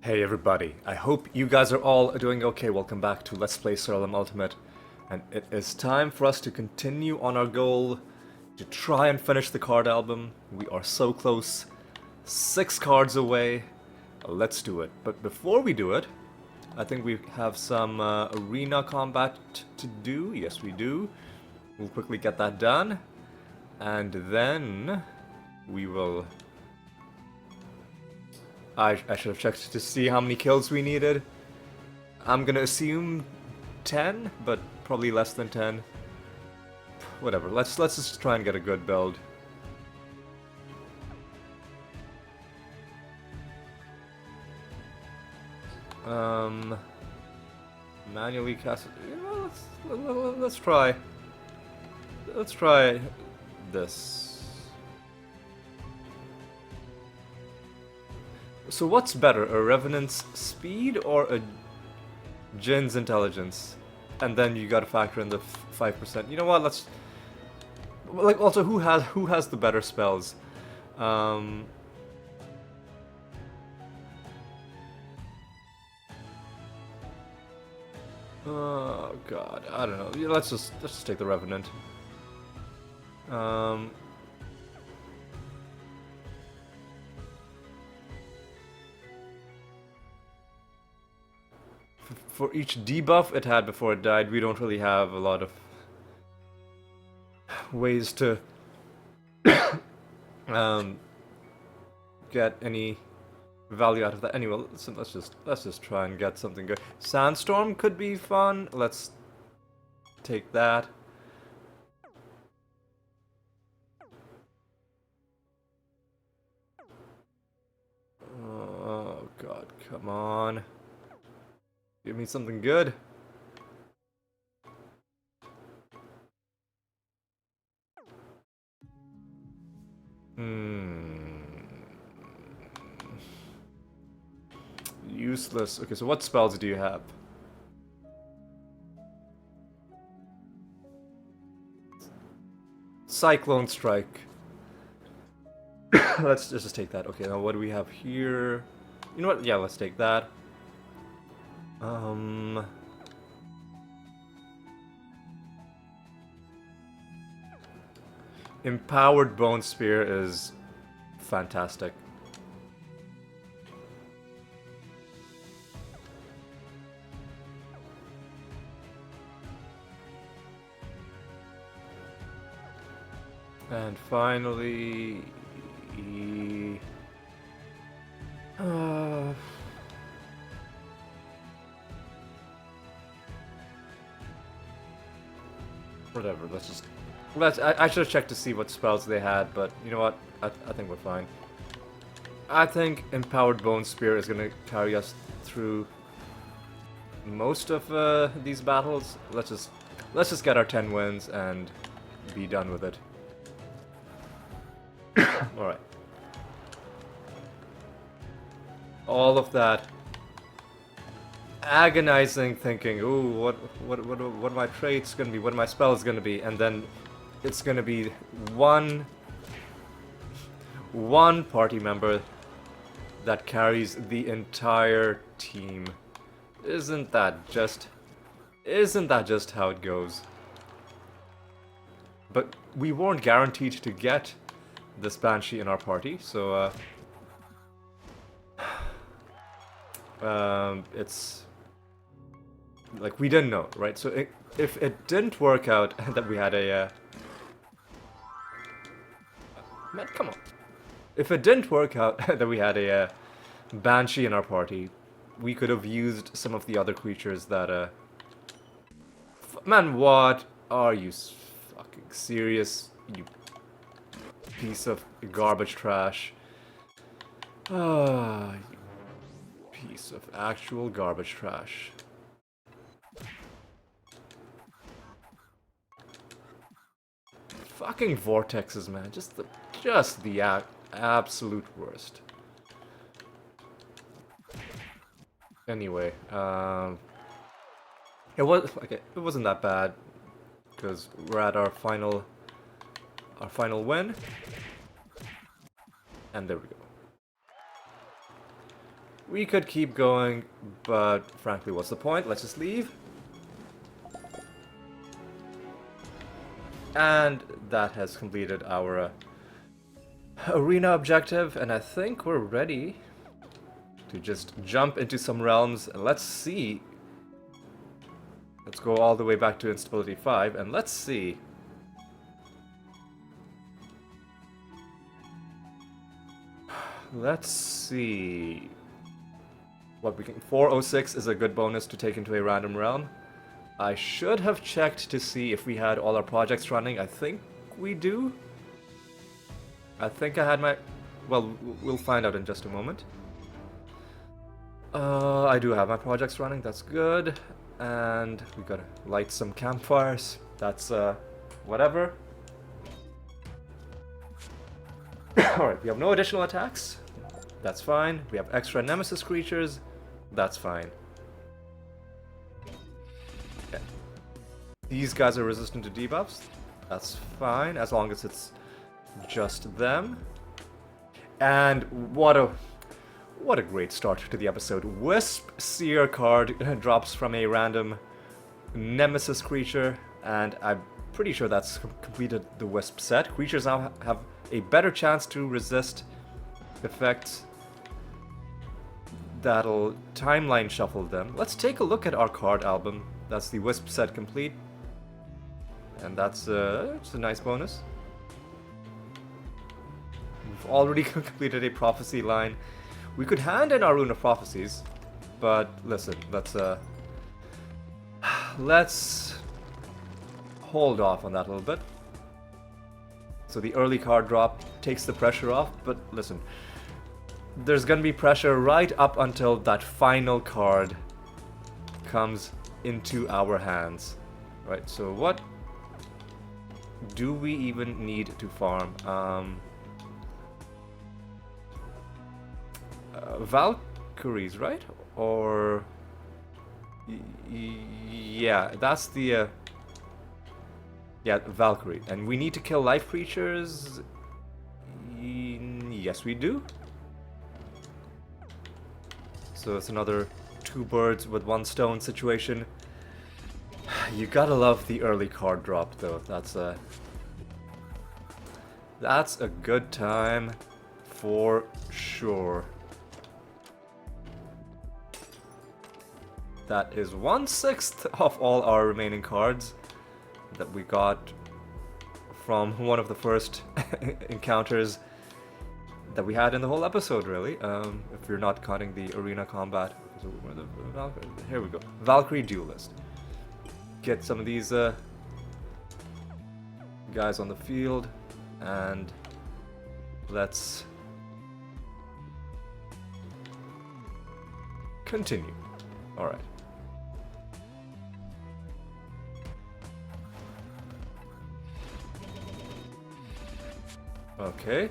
Hey everybody, I hope you guys are all doing okay. Welcome back to Let's Play Siralim Ultimate. And it is time for us to continue on our goal to try and finish the card album. We are so close. 6 cards away. Let's do it. But before we do it, I think we have some arena combat to do. Yes, we do. We'll quickly get that done. And then we will... I should have checked to see how many kills we needed. I'm gonna assume 10, but probably less than 10. Whatever, let's just try and get a good build. Manually cast. Let's try. Let's try this. So what's better, a Revenant's speed or a Jin's intelligence? And then you gotta factor in the 5%. You know what? Let's like also who has the better spells? Oh god, I don't know. Yeah, let's just take the Revenant. For each debuff it had before it died, we don't really have a lot of ways to get any value out of that. Anyway, let's just try and get something good. Sandstorm could be fun. Let's take that. Oh god, come on. Give me something good. Useless. Okay, so what spells do you have? Cyclone Strike. Let's just take that. Okay, now what do we have here? You know what? Yeah, let's take that. Empowered Bone Spear is fantastic. And finally... whatever, I should have checked to see what spells they had, but you know what? I think we're fine. I think Empowered Bone Spear is gonna carry us through most of these battles. Let's just get our 10 wins and be done with it. Alright. All of that agonizing thinking, ooh, what are my traits gonna be, what are my spells gonna be, and then it's gonna be one party member that carries the entire team. Isn't that just how it goes? But we weren't guaranteed to get this Banshee in our party, so it's like we didn't know, right? So if it didn't work out that we had a man, come on. If it didn't work out that we had a Banshee in our party, we could have used some of the other creatures that man, what are you fucking serious? You piece of garbage trash. Ah, you piece of actual garbage trash. Fucking vortexes, man. Just the absolute worst. Anyway, it wasn't that bad because we're at our final win, and there we go. We could keep going, but frankly, what's the point? Let's just leave. And that has completed our arena objective, and I think we're ready to just jump into some realms. And let's see. Let's go all the way back to Instability 5, and let's see. Let's see what we can. 406 is a good bonus to take into a random realm. I should have checked to see if we had all our projects running. I think we do. I think I had my... Well, we'll find out in just a moment. I do have my projects running, that's good. And we gotta light some campfires. That's, whatever. Alright, we have no additional attacks. That's fine. We have extra nemesis creatures. That's fine. Okay. These guys are resistant to debuffs. That's fine, as long as it's just them. And what a great start to the episode. Wisp Seer card drops from a random nemesis creature, and I'm pretty sure that's completed the Wisp set. Creatures now have a better chance to resist effects that'll timeline shuffle them. Let's take a look at our card album. That's the Wisp set complete, and that's it's a nice bonus. We've already completed a prophecy line. We could hand in our Rune of Prophecies, but listen, let's hold off on that a little bit. So the early card drop takes the pressure off, but listen, there's gonna be pressure right up until that final card comes into our hands. Right, so what do we even need to farm? Valkyries, right? Or... yeah, that's the... yeah, Valkyrie. And we need to kill life creatures? Yes, we do. So it's another two birds with one stone situation. You gotta love the early card drop, though. That's a good time for sure. That is 1/6 of all our remaining cards that we got from one of the first encounters that we had in the whole episode, really. If you're not counting the arena combat. So here we go. Valkyrie Duelist. Get some of these guys on the field, and let's continue. Alright. Okay.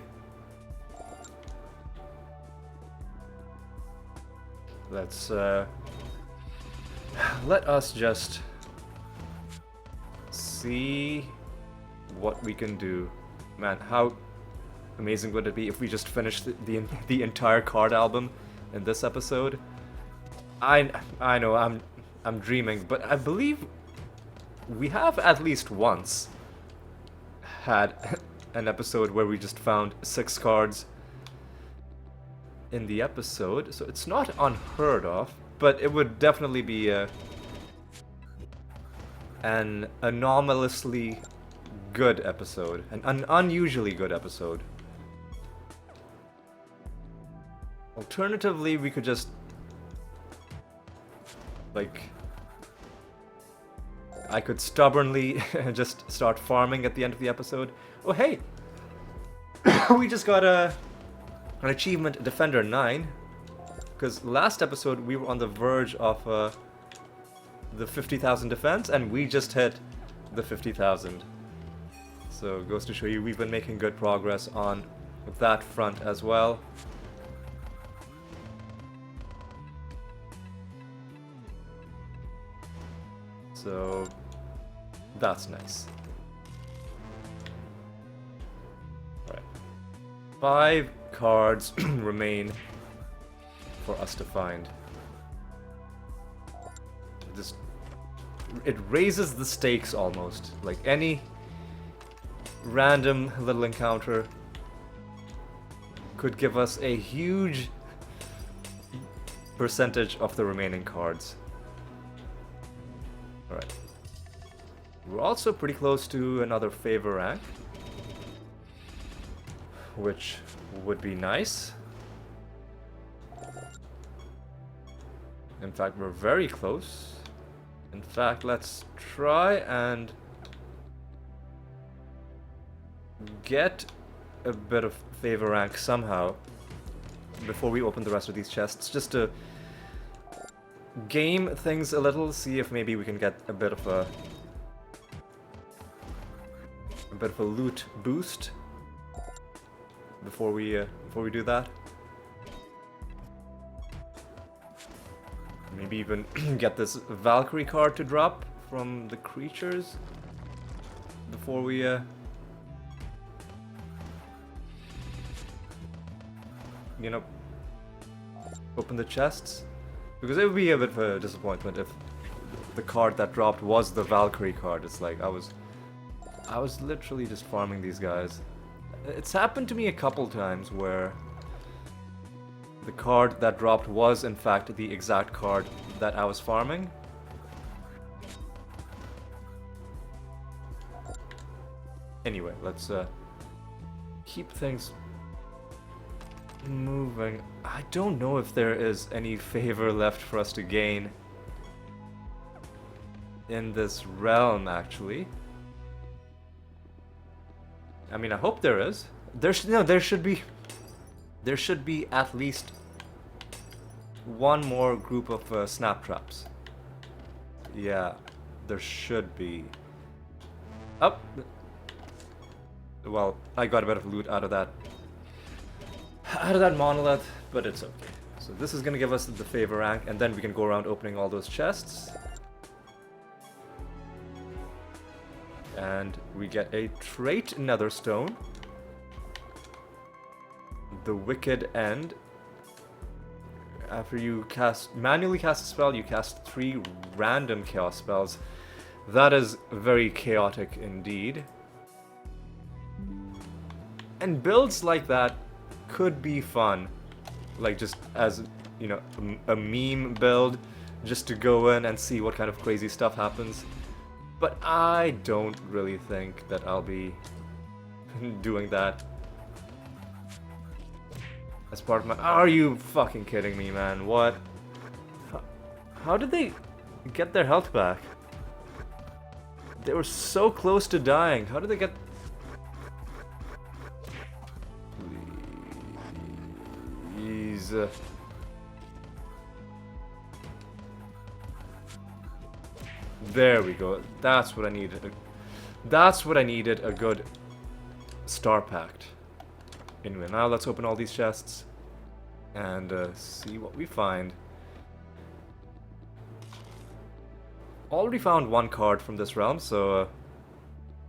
Let's let us just see what we can do. Man, how amazing would it be if we just finished the entire card album in this episode? I know I'm dreaming, but I believe we have at least once had an episode where we just found 6 cards in the episode, so it's not unheard of, but it would definitely be an anomalously good episode, an unusually good episode. Alternatively, we could just, like, I could stubbornly just start farming at the end of the episode. Oh hey! We just got an achievement, Defender 9. Because last episode we were on the verge of the 50,000 defense, and we just hit the 50,000. So it goes to show you we've been making good progress on that front as well. So that's nice. Alright. 5 cards remain for us to find. This, it raises the stakes almost. Like any random little encounter could give us a huge percentage of the remaining cards. Alright. We're also pretty close to another favor rank, which would be nice. In fact, we're very close. In fact, let's try and get a bit of favor rank somehow before we open the rest of these chests, just to game things a little, see if maybe we can get a bit of a loot boost before we do that. Maybe even get this Valkyrie card to drop from the creatures before we you know, open the chests. Because it would be a bit of a disappointment if the card that dropped was the Valkyrie card. It's like I was literally just farming these guys. It's happened to me a couple times where the card that dropped was in fact the exact card that I was farming. Anyway, let's keep things moving. I don't know if there is any favor left for us to gain in this realm, actually. I mean, I hope there is. There should be at least one more group of snap traps. Yeah, there should be. Oh, well, I got a bit of loot out of that monolith, but it's okay. So this is gonna give us the favor rank, and then we can go around opening all those chests. And we get a trait nether stone. The Wicked End. After you manually cast a spell, you cast 3 random chaos spells. That is very chaotic indeed. And builds like that could be fun. Like just as, you know, a meme build, just to go in and see what kind of crazy stuff happens. But I don't really think that I'll be doing that as part of my... Are you fucking kidding me, man? What? How did they get their health back? They were so close to dying. How did they get... Please. There we go. That's what I needed. That's what I needed. A good star pact. Anyway, now let's open all these chests and see what we find. Already found one card from this realm, so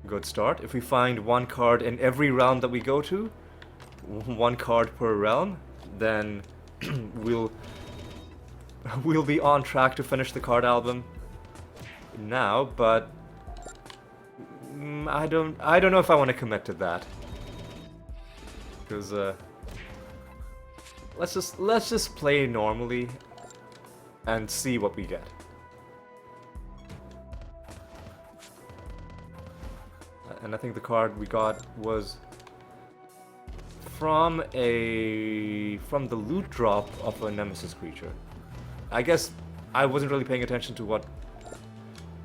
good start. If we find one card in every realm that we go to, one card per realm, then we'll be on track to finish the card album now, but I don't know if I want to commit to that, because let's just play normally and see what we get. And I think the card we got was from the loot drop of a nemesis creature. I guess I wasn't really paying attention to what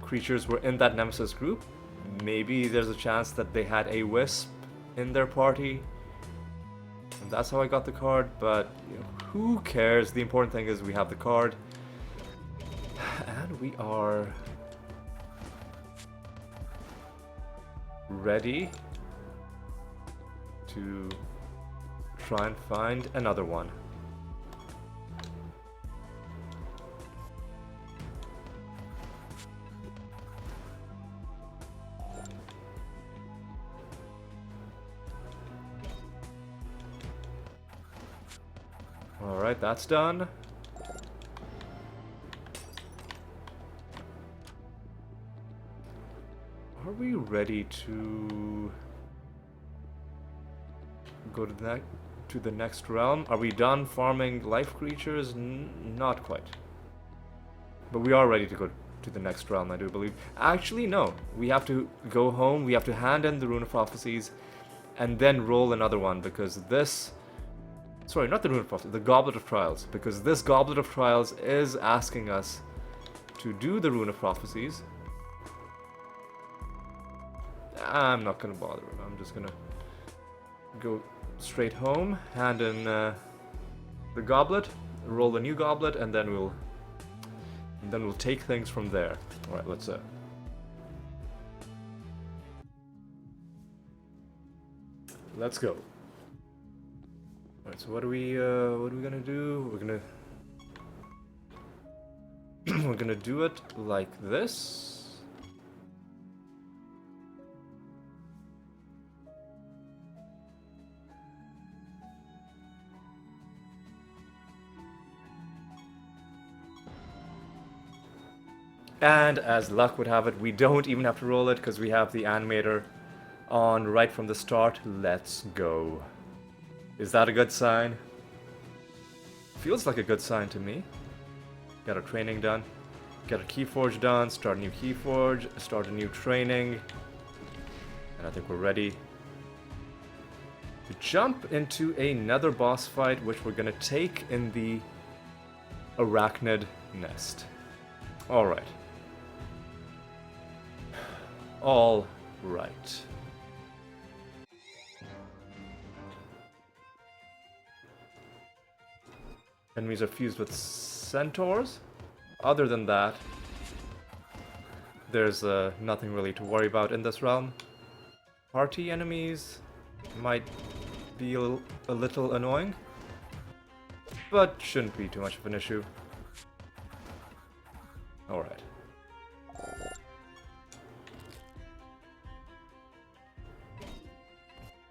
creatures were in that nemesis group. Maybe there's a chance that they had a wisp in their party, and that's how I got the card, but you know, who cares? The important thing is we have the card, and we are ready to try and find another one. Alright, that's done. Are we ready to go to the next realm? Are we done farming life creatures? Not quite. But we are ready to go to the next realm, I do believe. Actually, no. We have to go home, we have to hand in the Rune of Prophecies, and then roll another one, because this... Sorry, not the Rune of Prophecies, the Goblet of Trials. Because this Goblet of Trials is asking us to do the Rune of Prophecies. I'm not gonna bother. I'm just gonna go straight home, hand in the goblet, roll a new goblet, and then we'll take things from there. All right, let's go. All right, so what are we gonna do? We're gonna do it like this. And as luck would have it, we don't even have to roll it because we have the animator on right from the start. Let's go. Is that a good sign? Feels like a good sign to me. Get our training done. Get our Keyforge done. Start a new Keyforge. Start a new training. And I think we're ready to jump into another boss fight, which we're going to take in the Arachnid Nest. Alright. All right. Enemies are fused with centaurs. Other than that, there's nothing really to worry about in this realm. Party enemies might be a little annoying, but shouldn't be too much of an issue. Alright.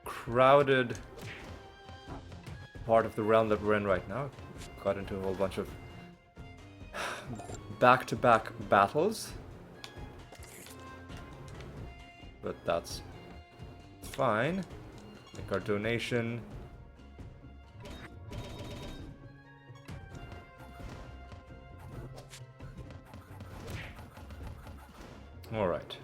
Crowded part of the realm that we're in right now. Got into a whole bunch of back-to-back battles. But that's fine. Make our donation. Alright.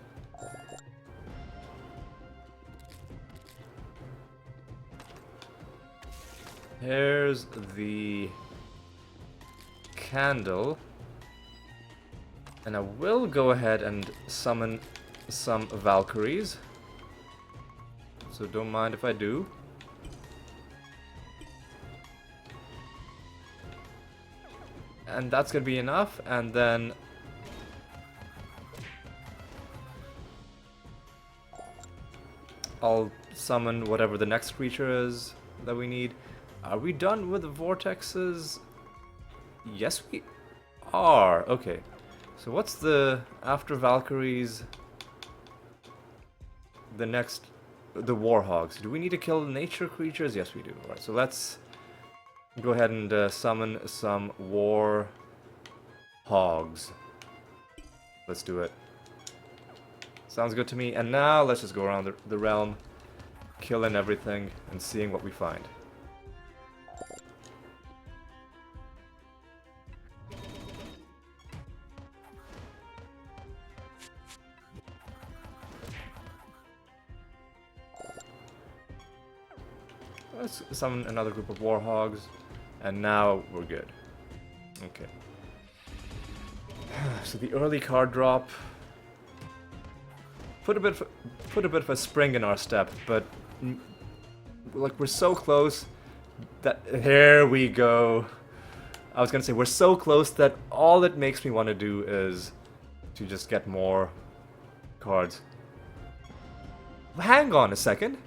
Here's the candle. And I will go ahead and summon some Valkyries. So don't mind if I do. And that's gonna be enough, and then I'll summon whatever the next creature is that we need. Are we done with the vortexes? Yes, we are. Okay. So what's the... After Valkyries... The next... The Warhogs. Do we need to kill nature creatures? Yes, we do. Alright, so let's go ahead and summon some Warhogs. Let's do it. Sounds good to me. And now let's just go around the realm, killing everything and seeing what we find. Let's summon another group of Warhogs, and now we're good. Okay. So the early card drop put a bit of a spring in our step, but like we're so close that here we go. I was gonna say we're so close that all it makes me want to do is to just get more cards. Hang on a second.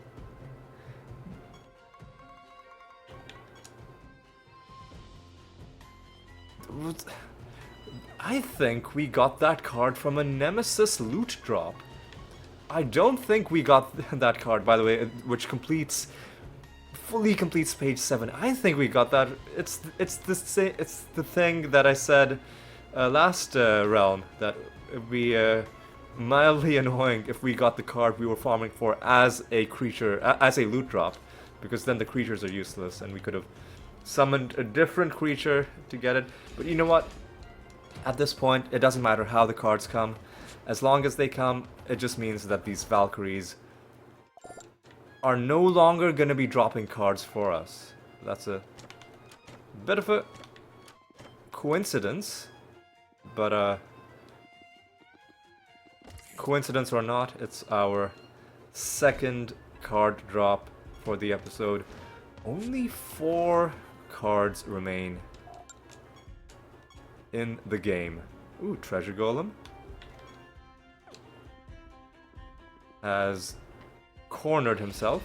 I think we got that card from a Nemesis loot drop. I don't think we got that card, by the way, which fully completes page 7. I think we got that. It's the thing that I said last realm, that we mildly annoying if we got the card we were farming for as a creature, as a loot drop, because then the creatures are useless and we could have summoned a different creature to get it. But you know what? At this point, it doesn't matter how the cards come. As long as they come, it just means that these Valkyries are no longer going to be dropping cards for us. That's a bit of a coincidence, but coincidence or not, it's our second card drop for the episode. Only 4 cards remain in the game. Ooh, Treasure Golem has cornered himself.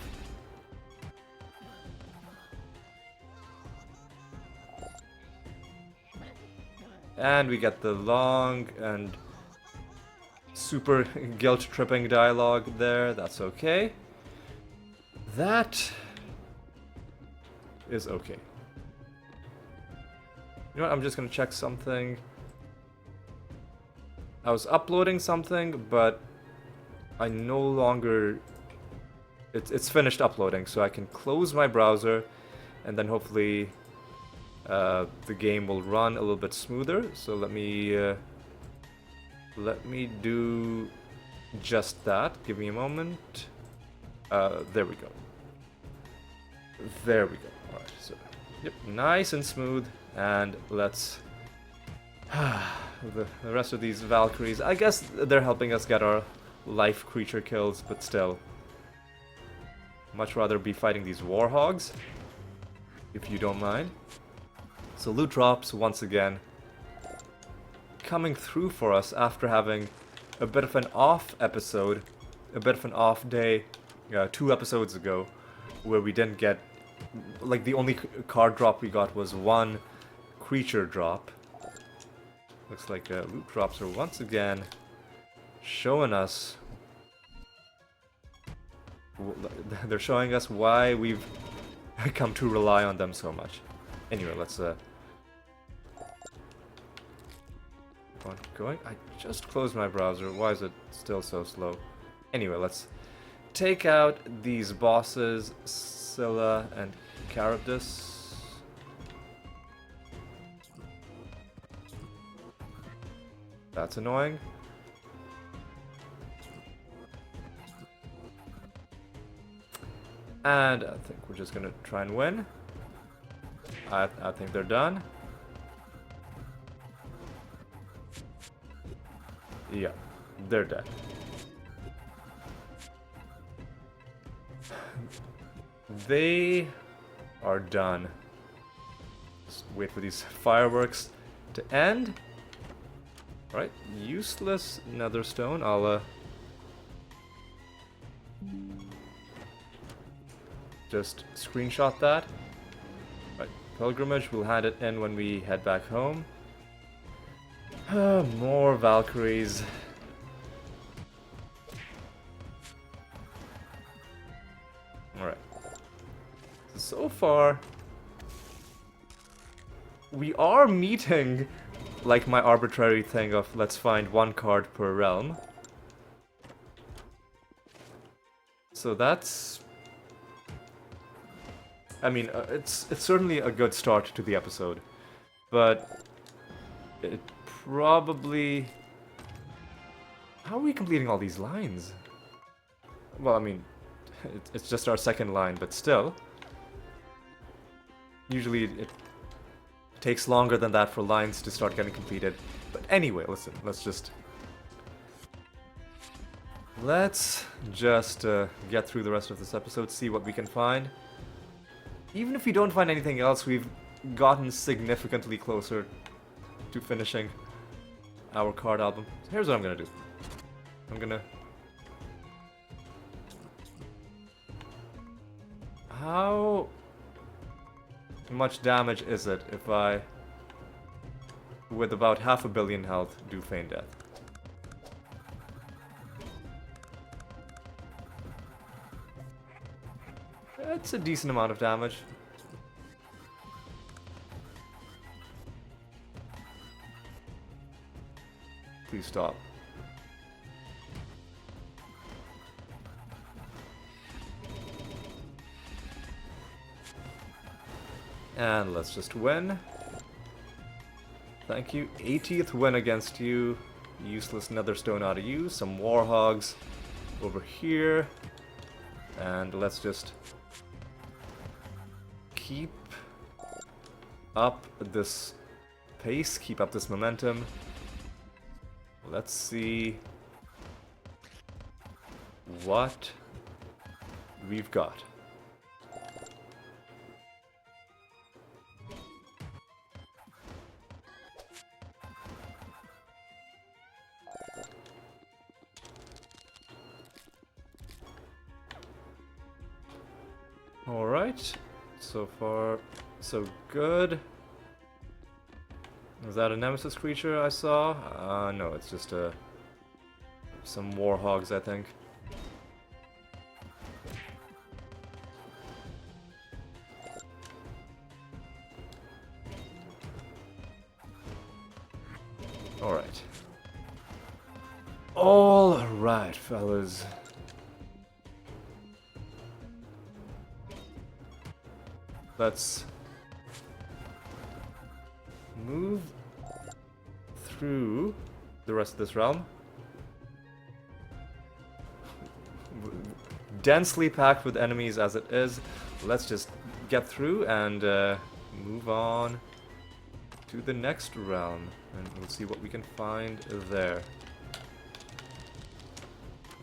And we get the long and super guilt-tripping dialogue there. That's okay. That is okay. You know what? I'm just gonna check something. I was uploading something, but I no longer... It's finished uploading, so I can close my browser, and then hopefully the game will run a little bit smoother. So let me do just that. Give me a moment. There we go. There we go. Alright, so yep, nice and smooth. And let's the rest of these Valkyries. I guess they're helping us get our life creature kills, but still. Much rather be fighting these Warhogs, if you don't mind. So loot drops once again coming through for us after having a bit of an off episode, a bit of an off day 2 episodes ago, where we didn't get, like, the only card drop we got was 1 creature drop. Looks like loot drops are once again showing us, they're showing us why we've come to rely on them so much. Anyway, let's keep on going. I just closed my browser. Why is it still so slow? Anyway, let's take out these bosses, Scylla and Charybdis. That's annoying. And I think we're just gonna try and win. I think they're done. Yeah, they're dead. They are done. Just wait for these fireworks to end. Right, useless nether stone. I'll just screenshot that. Right, pilgrimage, we'll hand it in when we head back home. More Valkyries. Alright. So far, we are meeting, like, my arbitrary thing of let's find 1 card per realm. So that's... I mean, it's certainly a good start to the episode, but it probably... How are we completing all these lines? Well, I mean, it's just our second line, but still. Usually it takes longer than that for lines to start getting completed. But anyway, listen, let's just get through the rest of this episode, see what we can find. Even if we don't find anything else, we've gotten significantly closer to finishing our card album. So here's what I'm gonna do. I'm gonna... How much damage is it if I, with about 500 million health, do feign death? It's a decent amount of damage. Please stop. And let's just win. Thank you. 80th win against you. Useless netherstone out of you. Some warhogs over here. And let's just keep up this pace, keep up this momentum. Let's see what we've got. Alright, so far so good. Is that a nemesis creature I saw? No, it's just some warhogs, I think. Alright. Alright, fellas. Let's move through the rest of this realm. Densely packed with enemies as it is. Let's just get through and move on to the next realm. And we'll see what we can find there.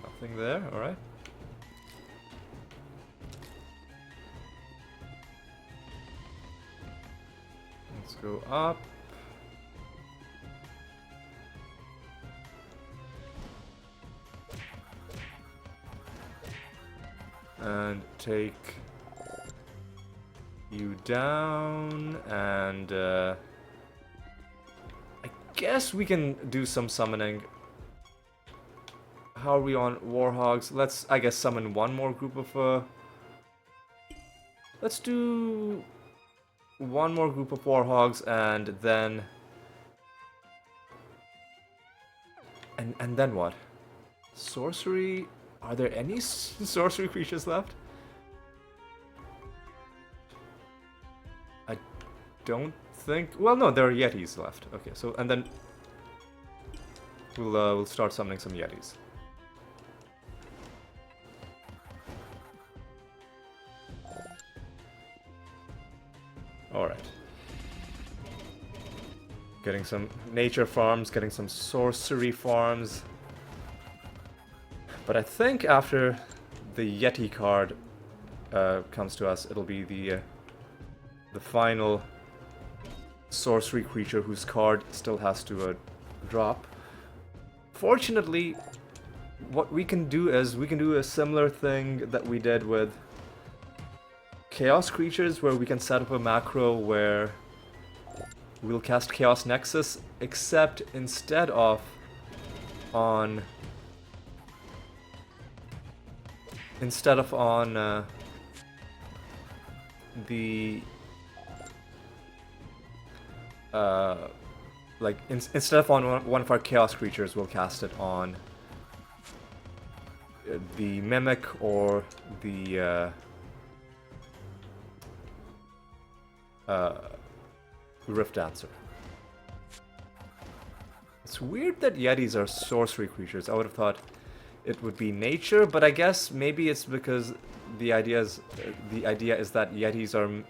Nothing there, alright. Let's go up. And take you down, and I guess we can do some summoning. How are we on warhogs? Let's, I guess, summon one more group of let's do one more group of warhogs, and then and then what? Sorcery? Are there any sorcery creatures left? I don't think. Well, no, there are yetis left. Okay, so and then we'll start summoning some yetis. Alright. Getting some nature farms, getting some sorcery farms. But I think after the Yeti card comes to us, it'll be the final sorcery creature whose card still has to drop. Fortunately, what we can do is we can do a similar thing that we did with Chaos creatures, where we can set up a macro where we'll cast Chaos Nexus, except instead of on the instead of on one of our chaos creatures, we'll cast it on the Mimic or the Rift Dancer. It's weird that Yetis are sorcery creatures. I would have thought it would be nature, but I guess maybe it's because the idea is that Yetis are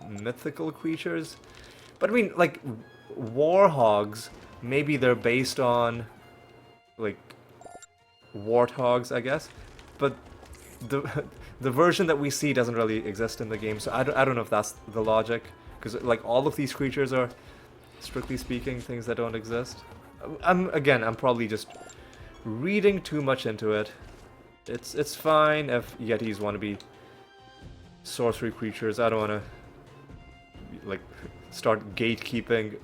mythical creatures. But I mean, like, warhogs, maybe they're based on like warthogs, I guess. But the version that we see doesn't really exist in the game, so I don't know if that's the logic, because like all of these creatures are, strictly speaking, things that don't exist. I'm probably just reading too much into it. It's fine if Yetis want to be sorcery creatures. I don't want to like start gatekeeping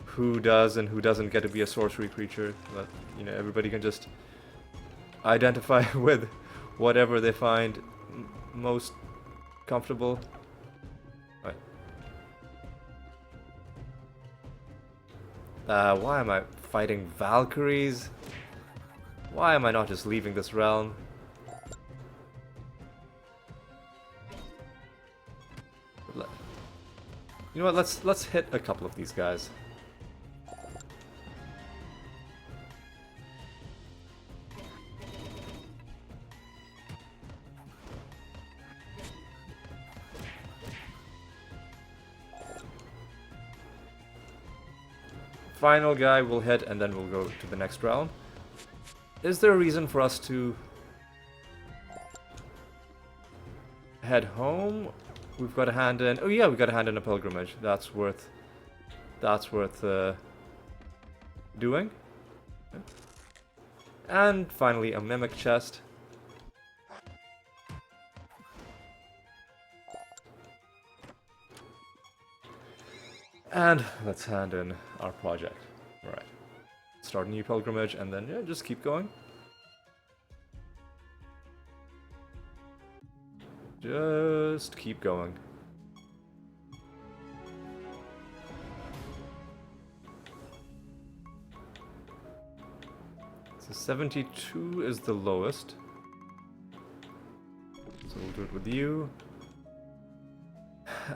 who does and who doesn't get to be a sorcery creature. But you know, everybody can just identify with whatever they find most comfortable. Right. Why am I fighting Valkyries? Why am I not just leaving this realm? You know what? Let's hit a couple of these guys. Final guy we'll hit, and then we'll go to the next round. Is there a reason for us to head home? We've got a hand in. Oh yeah, we got a hand in a pilgrimage. That's worth doing. And finally, a mimic chest. And let's hand in our project. Alright. Start a new pilgrimage and then, yeah, just keep going. Just keep going. So 72 is the lowest. So we'll do it with you.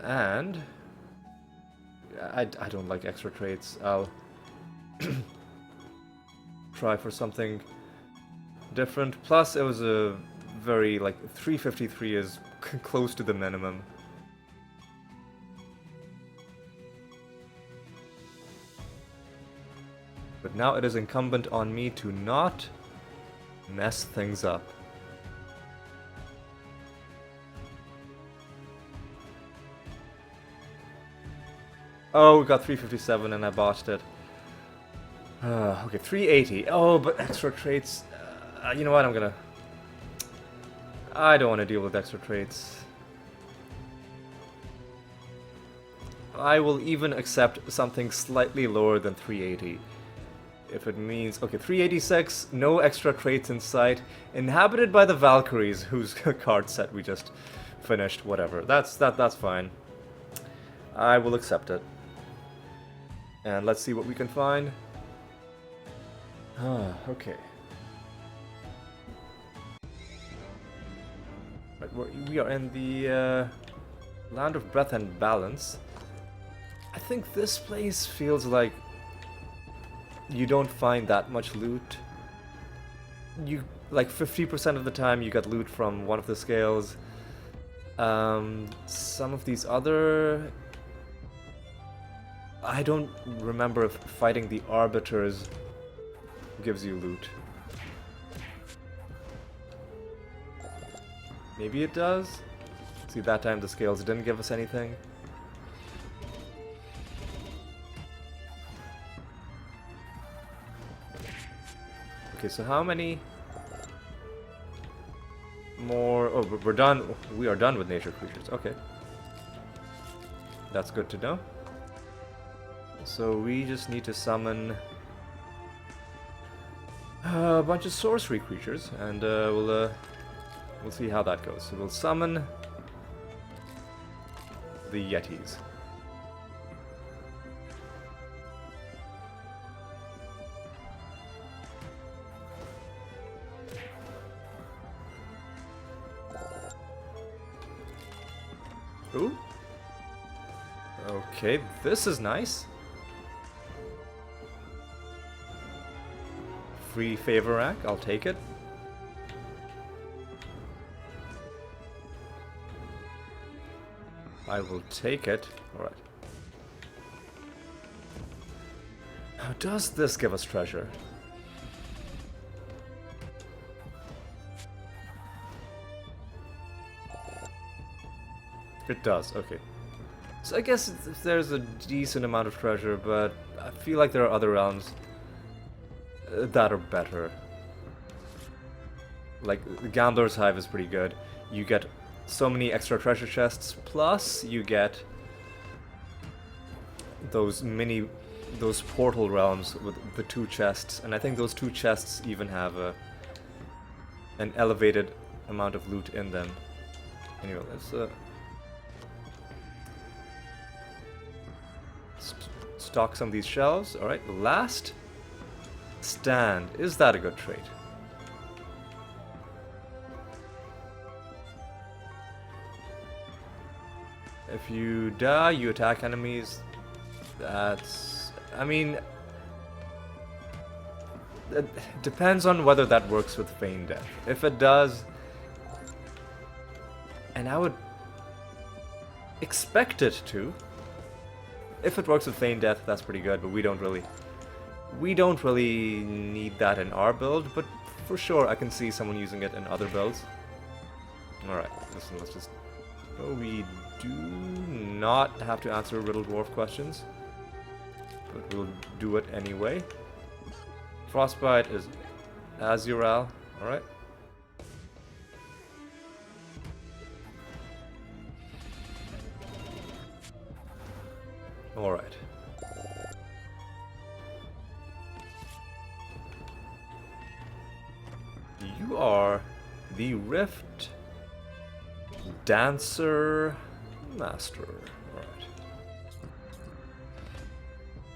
And I don't like extra traits. I'll try for something different. Plus, it was a very, like, 353 is close to the minimum. But now it is incumbent on me to not mess things up. Oh, we got 357 and I botched it. Okay, 380. Oh, but extra traits. You know what? I don't want to deal with extra traits. I will even accept something slightly lower than 380. If it means... Okay, 386, no extra traits in sight. Inhabited by the Valkyries, whose card set we just finished. Whatever. That's fine. I will accept it. And let's see what we can find. Okay. Right, we are in the Land of Breath and Balance. I think this place feels like you don't find that much loot. You, like, 50% of the time you get loot from one of the scales. Some of these other... I don't remember if fighting the Arbiters gives you loot. Maybe it does? See, that time the scales didn't give us anything. Okay, so how many more... Oh, we're done. We are done with nature creatures. Okay. That's good to know. So we just need to summon a bunch of sorcery creatures, and we'll see how that goes. So we'll summon the Yetis. Ooh. Okay, this is nice. Free favor rack, I'll take it. I will take it. Alright. Now, does this give us treasure? It does, okay. So I guess there's a decent amount of treasure, but I feel like there are other realms that are better. Like, the Gambler's Hive is pretty good. You get so many extra treasure chests, plus you get those portal realms with the 2 chests, and I think those 2 chests even have an elevated amount of loot in them. Anyway, let's stock some of these shelves. Alright, last stand. Is that a good trait? If you die, you attack enemies. That's... I mean... It depends on whether that works with Feign Death. If it does... And I would... expect it to. If it works with Feign Death, that's pretty good, but we don't really need that in our build, but for sure I can see someone using it in other builds. Alright, listen, let's just... Oh, we do not have to answer Riddle Dwarf questions, but we'll do it anyway. Frostbite is Azural, alright. Alright. You are the Rift Dancer Master. Alright.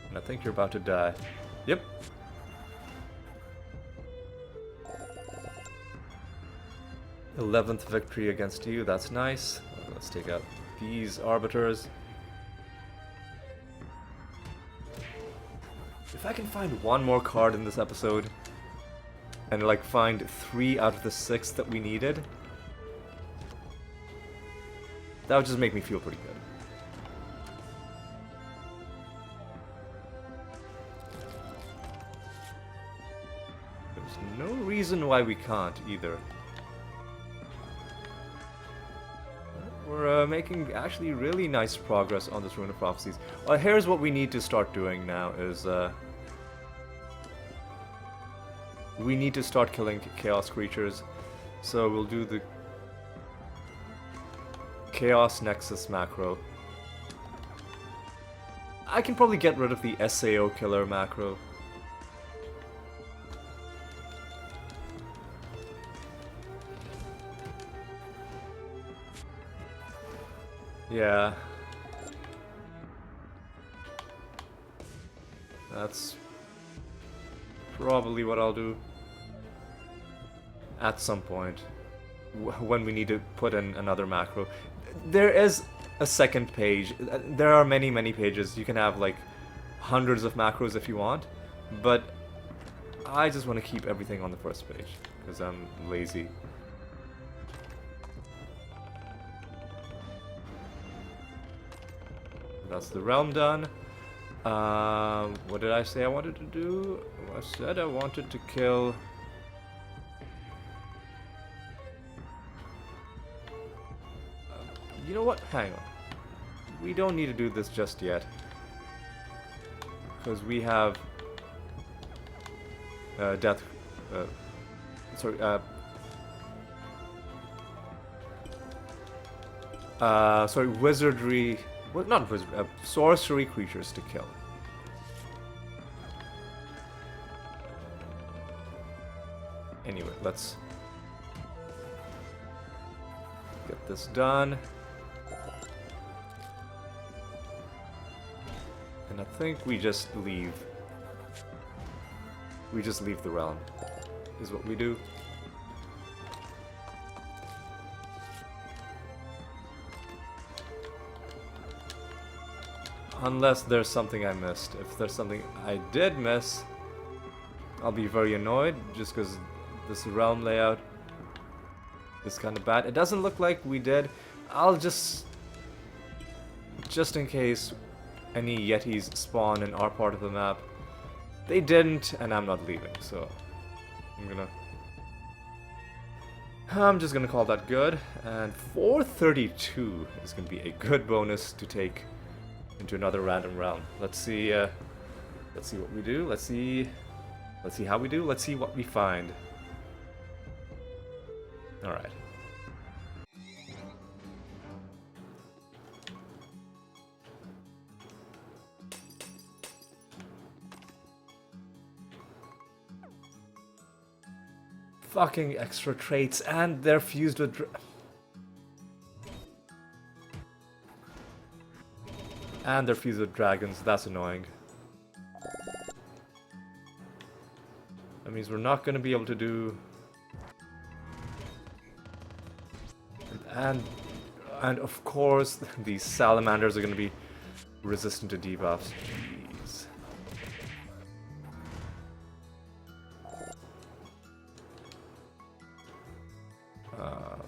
And I think you're about to die. Yep. th victory against you, that's nice. Let's take out these Arbiters. If I can find one more card in this episode, and like find 3 out of the 6 that we needed, that would just make me feel pretty good. There's no reason why we can't either. We're making actually really nice progress on this Rune of Prophecies. Here's what we need to start doing now is we need to start killing chaos creatures. So we'll do the Chaos Nexus macro. I can probably get rid of the SAO killer macro. Yeah. That's probably what I'll do. At some point. When we need to put in another macro. There is a second page. There are many, many pages. You can have like hundreds of macros if you want. But I just want to keep everything on the first page. Because I'm lazy. That's the realm done. What did I say I wanted to do? I said I wanted to kill... you know what? Hang on. We don't need to do this just yet. Because we have... death... sorry, sorry, wizardry... Well, not wizard, sorcery creatures to kill. Anyway, let's get this done. And I think we just leave. We just leave the realm, is what we do. Unless there's something I missed. If there's something I did miss, I'll be very annoyed, just because this realm layout is kind of bad. It doesn't look like we did. I'll just in case any Yetis spawn in our part of the map. They didn't, and I'm not leaving, so I'm just gonna call that good. And 432 is gonna be a good bonus to take into another random realm. Let's see what we do. Let's see how we do. Let's see what we find. All right. Fucking extra traits, and they're fused with dragons. That's annoying. That means we're not going to be able to do... And And of course, these salamanders are going to be resistant to debuffs. Jeez.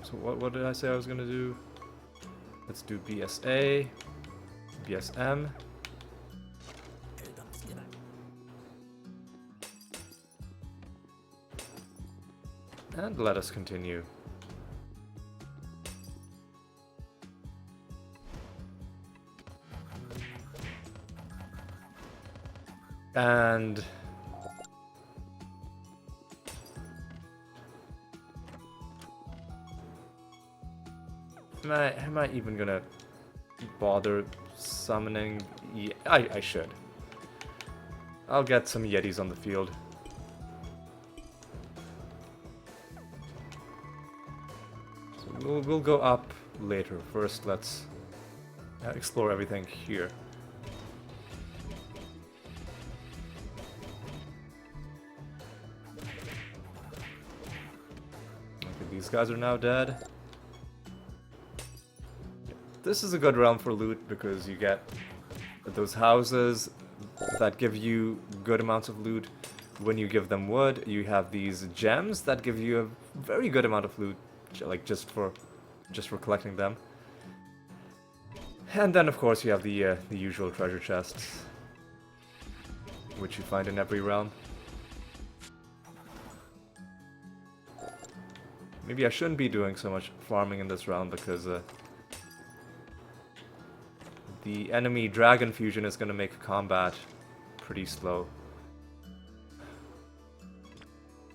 So what did I say I was going to do? Let's do BSA, BSM. And let us continue. And am I even gonna bother summoning? Yeah, I should. I'll get some Yetis on the field. So we'll go up later. First, let's explore everything here. Okay, these guys are now dead. This is a good realm for loot because you get those houses that give you good amounts of loot when you give them wood. You have these gems that give you a very good amount of loot, like just for collecting them. And then of course you have the usual treasure chests, which you find in every realm. Maybe I shouldn't be doing so much farming in this realm because the enemy dragon fusion is going to make combat pretty slow.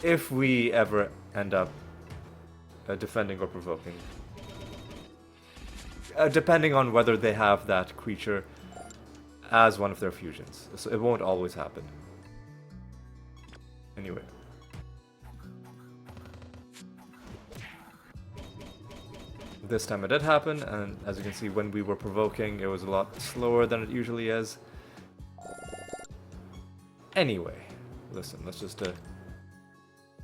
If we ever end up defending or provoking. Depending on whether they have that creature as one of their fusions. So it won't always happen. Anyway. This time it did happen, and as you can see, when we were provoking, it was a lot slower than it usually is. Anyway, listen, let's just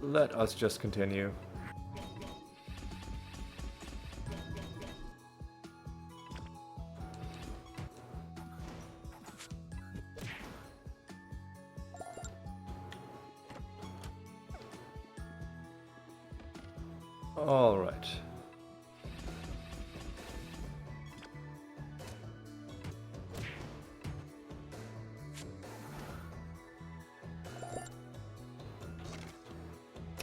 let us just continue. All right.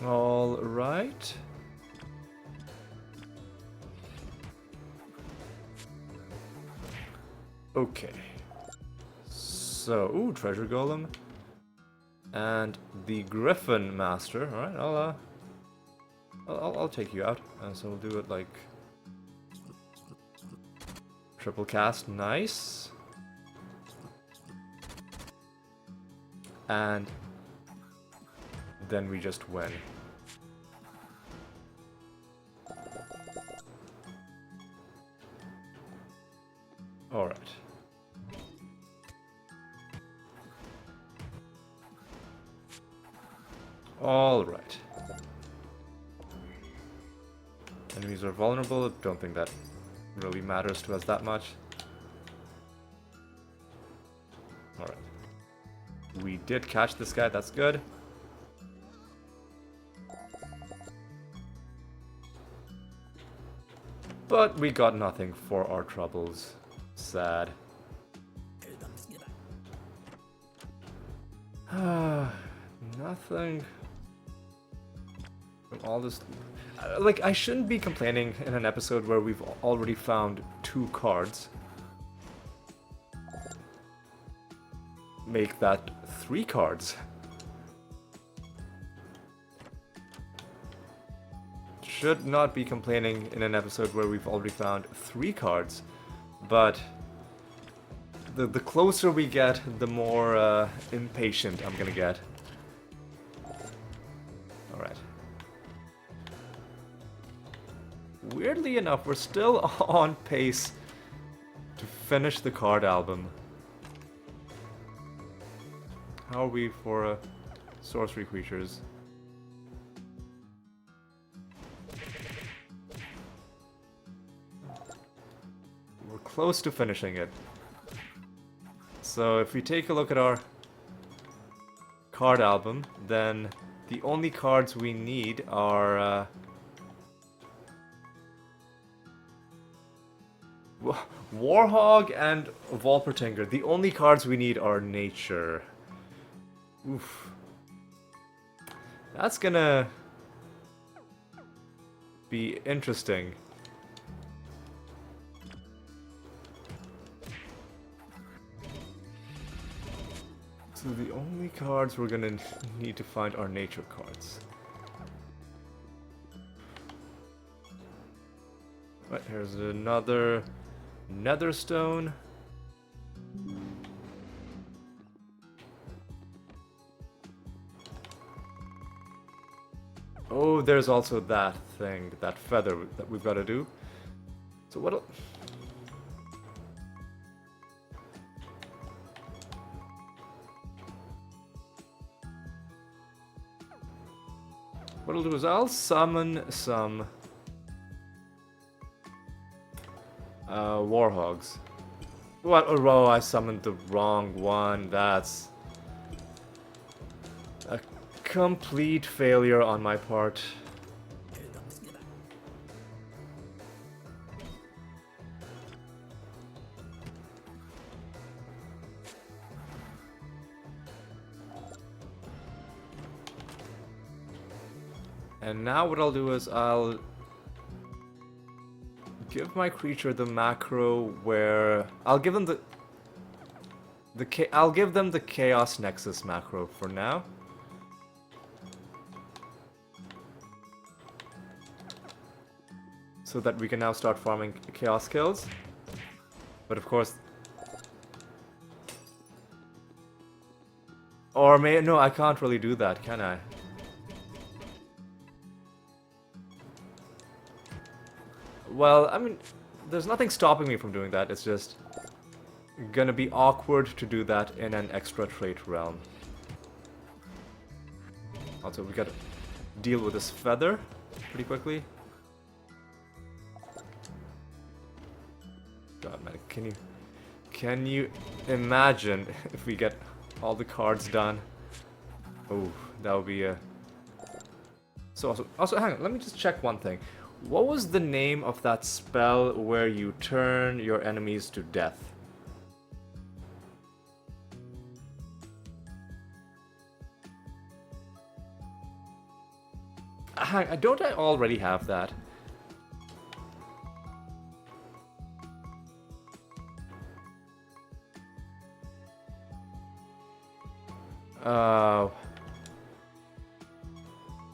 All right. Okay. So, ooh, treasure golem and the griffin master. All right, I'll take you out. So we'll do it like triple cast. Nice. And then we just win. All right. All right. Enemies are vulnerable. Don't think that really matters to us that much. All right. We did catch this guy. That's good. But we got nothing for our troubles. Sad. Nothing from all this. Like, I shouldn't be complaining in an episode where we've already found 2 cards. Make that 3 cards. Should not be complaining in an episode where we've already found 3 cards, but the closer we get, the more impatient I'm gonna get. Alright. Weirdly enough, we're still on pace to finish the card album. How are we for sorcery creatures? close to finishing it. So if we take a look at our card album, then the only cards we need are Warhog and Volpertinger. The only cards we need are nature. Oof. That's gonna be interesting. So the only cards we're gonna need to find are nature cards. Right, here's another Netherstone. Oh, there's also that thing, that feather that we've got to do. So what'll... What I'll do is I'll summon some Warhogs. What? Oh, I summoned the wrong one. That's a complete failure on my part. And now what I'll do is I'll give my creature the macro where I'll give them I'll give them the Chaos Nexus macro for now. So that we can now start farming Chaos kills. But of course... Or no, I can't really do that, can I? Well, I mean, there's nothing stopping me from doing that. It's just gonna be awkward to do that in an extra trait realm. Also, we gotta deal with this feather pretty quickly. God, man, can you imagine if we get all the cards done? Oh, that would be a... So also, hang on, let me just check one thing. What was the name of that spell where you turn your enemies to death? Don't I already have that?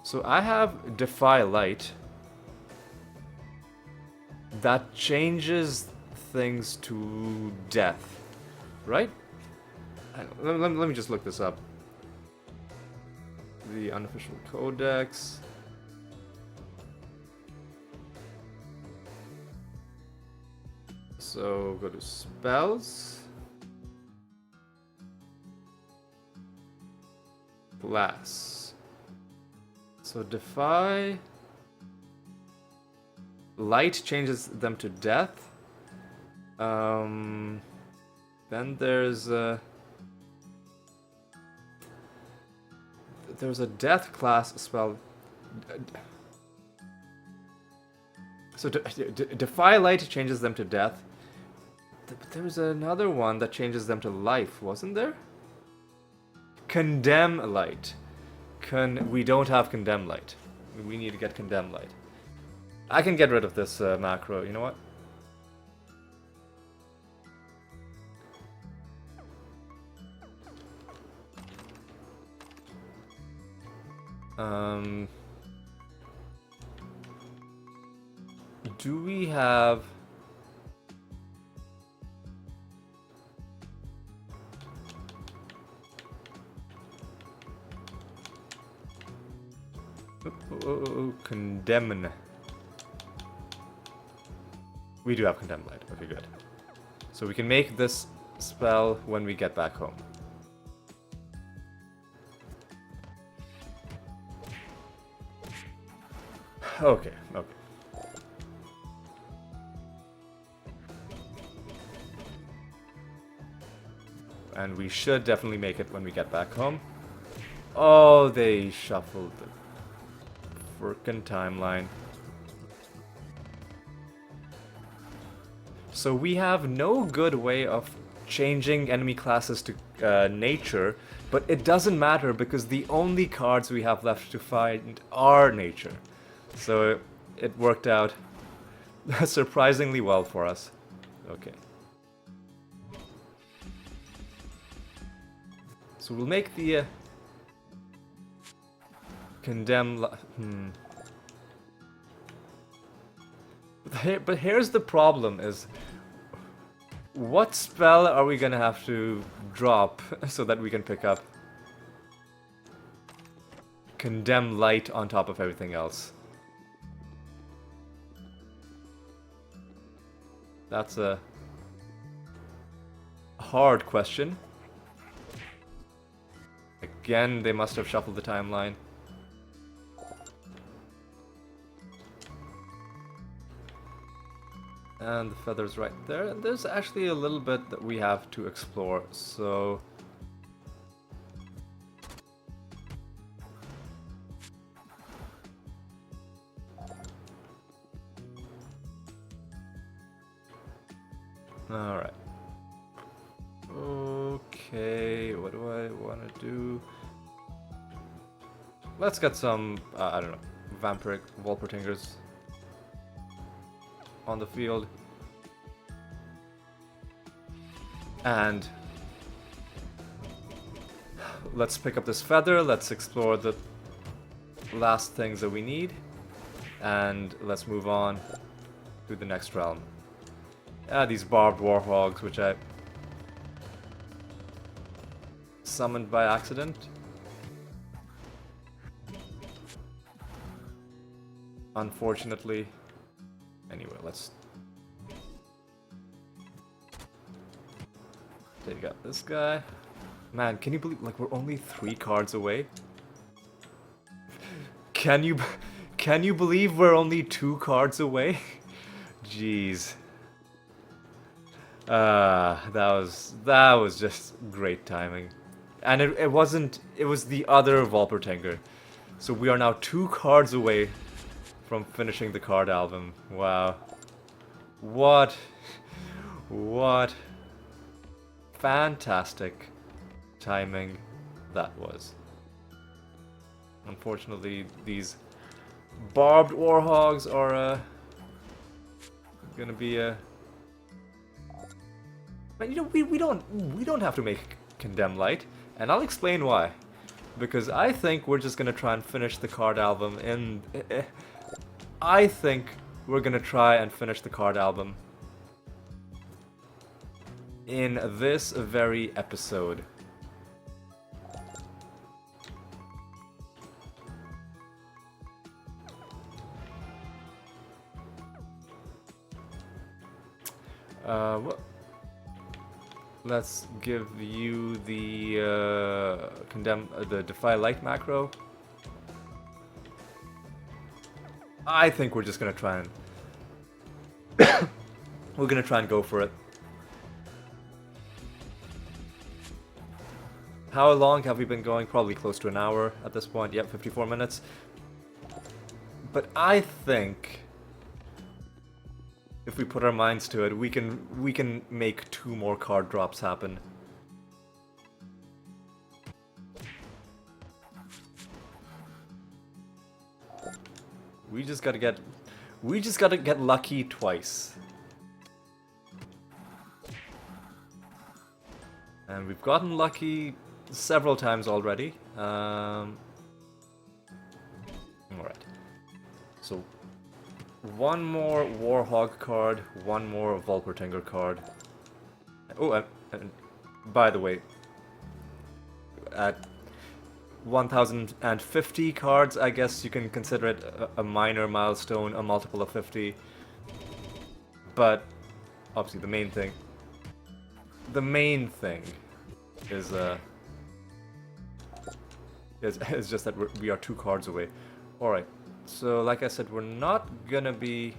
So I have Defy Light. That changes things to death, right? Let me just look this up. The unofficial codex. So go to spells. Glass. So defy. Light changes them to death. Then there's a death class spell. So defy light changes them to death. But there was another one that changes them to life, wasn't there? Condemn light. We don't have condemn light. We need to get condemn light. I can get rid of this macro, you know what? Do we have... Condemn. We do have Condemn Light. Okay, good. So we can make this spell when we get back home. Okay, okay. And we should definitely make it when we get back home. Oh, they shuffled the frickin' timeline. So we have no good way of changing enemy classes to nature, but it doesn't matter because the only cards we have left to find are nature. So it worked out surprisingly well for us. Okay. So we'll make the condemn. But here's the problem: is what spell are we gonna have to drop so that we can pick up condemn light on top of everything else? That's a hard question. Again, they must have shuffled the timeline. And the feather's right there. And there's actually a little bit that we have to explore, so... Alright. Okay, what do I want to do? Let's get some, I don't know, vampiric Volpertingers on the field. And let's pick up this feather, let's explore the last things that we need, and let's move on to the next realm. These barbed warhogs, which I summoned by accident. Unfortunately. Anyway, let's take out this guy. Man, can you believe, like, we're only 3 cards away? Can you believe we're only 2 cards away? Jeez. That was just great timing. And it wasn't, it was the other Volpertinger. So we are now 2 cards away from finishing the card album. Wow. What fantastic timing that was. Unfortunately, these barbed warhogs are gonna be but you know, we don't have to make Condemn Light, and I'll explain why. Because I think we're just gonna try and finish the card album in I think we're gonna try and finish the card album in this very episode. Let's give you the the Defy Light macro. I think we're just gonna try and we're gonna try and go for it. How long have we been going? Probably close to an hour at this point. Yep, 54 minutes. But I think if we put our minds to it, we can make 2 more card drops happen. We just gotta get lucky twice. And we've gotten lucky several times already. Alright. So, 1 more Warhog card, 1 more Volpertinger card. Oh, and by the way, at 1050 cards, I guess you can consider it a minor milestone, a multiple of 50. But obviously the main thing is just that we are 2 cards away. All right. So like I said, we're not gonna be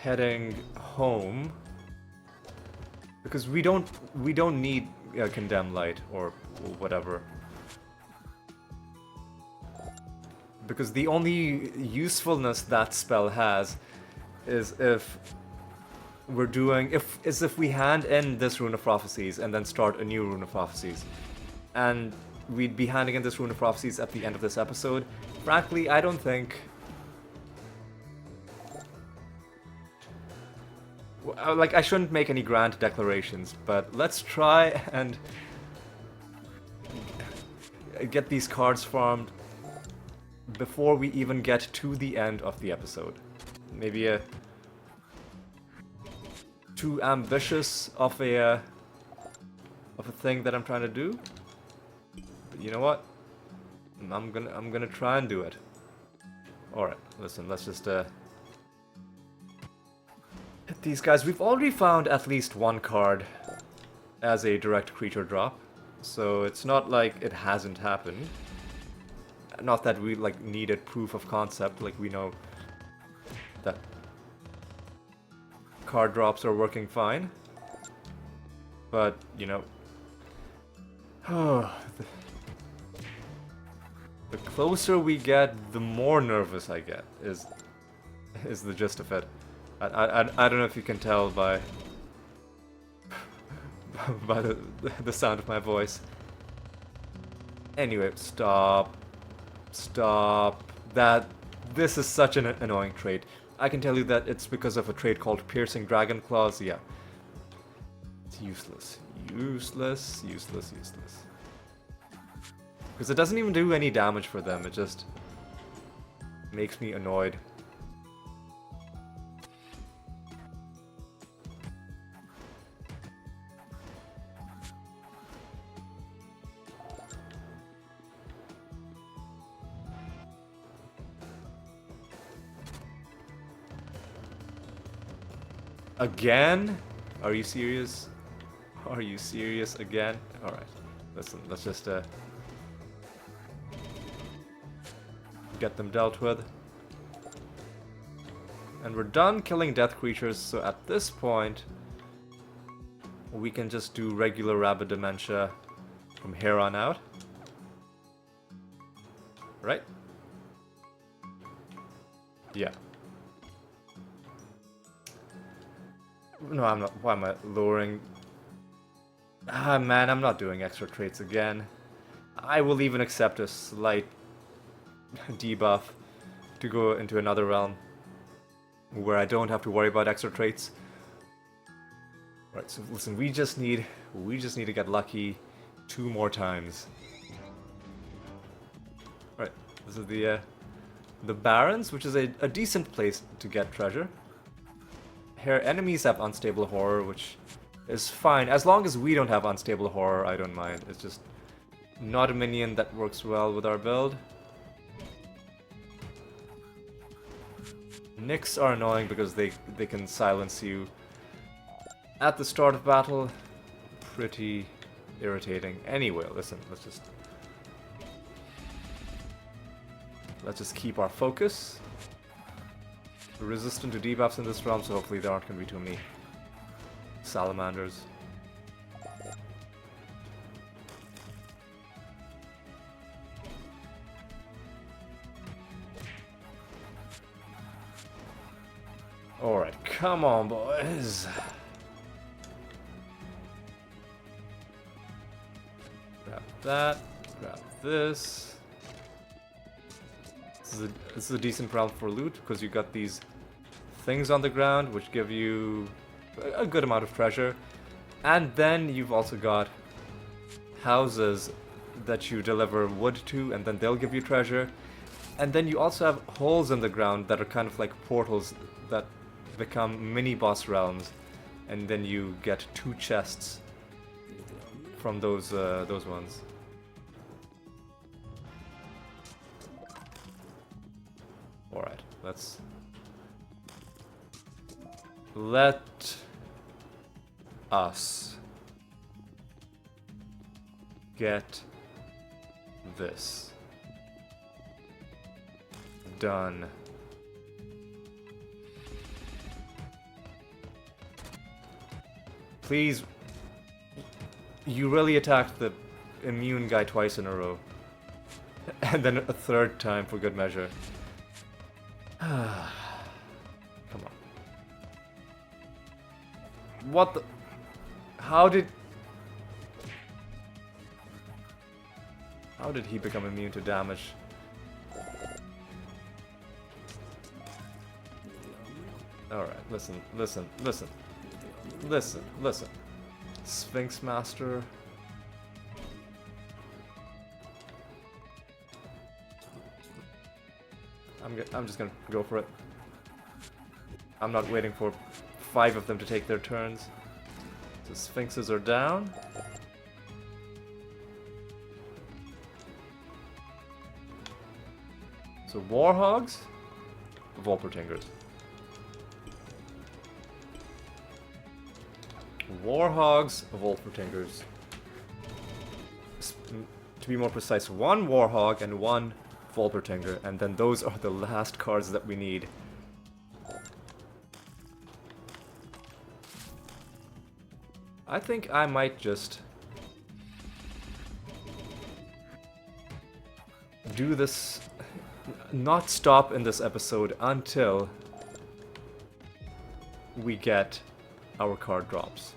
heading home because we don't need condemn light or whatever. Because the only usefulness that spell has is if we hand in this Rune of Prophecies and then start a new Rune of Prophecies. And we'd be handing in this Rune of Prophecies at the end of this episode. Frankly, I don't think... Like, I shouldn't make any grand declarations, but let's try and get these cards farmed before we even get to the end of the episode. Maybe a too ambitious of a thing that I'm trying to do. But you know what? I'm gonna try and do it. Alright, listen, let's just hit these guys. We've already found at least one card as a direct creature drop, so it's not like it hasn't happened. Not that we like needed proof of concept, like we know that card drops are working fine. But, you know, the closer we get, the more nervous I get, is the gist of it. I don't know if you can tell by by the sound of my voice. Anyway, stop. This is such an annoying trait. I can tell you that it's because of a trait called Piercing Dragon Claws. Yeah. It's useless. Useless. Because it doesn't even do any damage for them, it just makes me annoyed. Again? Are you serious? Are you serious again? Alright, listen, let's just get them dealt with. And we're done killing death creatures, so at this point we can just do regular Rabid Dementia from here on out. Right? Yeah. No, I'm not. Why am I lowering? Ah, man, I'm not doing extra traits again. I will even accept a slight debuff to go into another realm where I don't have to worry about extra traits. Right, so listen, we just need to get lucky 2 more times. Right, this is the Barrens, which is a decent place to get treasure. Here, enemies have Unstable Horror, which is fine. As long as we don't have Unstable Horror, I don't mind. It's just not a minion that works well with our build. Nyx are annoying because they can silence you at the start of battle. Pretty irritating. Anyway, listen, let's just keep our focus. We're resistant to debuffs in this realm, so hopefully there aren't going to be too many salamanders. Alright, come on, boys. Grab that, grab this. This is a decent round for loot, because you got these things on the ground, which give you a good amount of treasure. And then you've also got houses that you deliver wood to, and then they'll give you treasure. And then you also have holes in the ground that are kind of like portals that become mini boss realms, and then you get 2 chests from those ones. Alright, let us get this done. Please. You really attacked the immune guy twice in a row. And then a third time for good measure. Come on. What the... How did he become immune to damage? Alright, listen. Sphinx Master. I'm just gonna go for it. I'm not waiting for 5 of them to take their turns. So Sphinxes are down. So Warhogs, Volpertingers. Warhogs, Volpertingers. To be more precise, 1 Warhog and 1 Volpertinger, and then those are the last cards that we need. I think I might just do this, not stop in this episode until we get our card drops.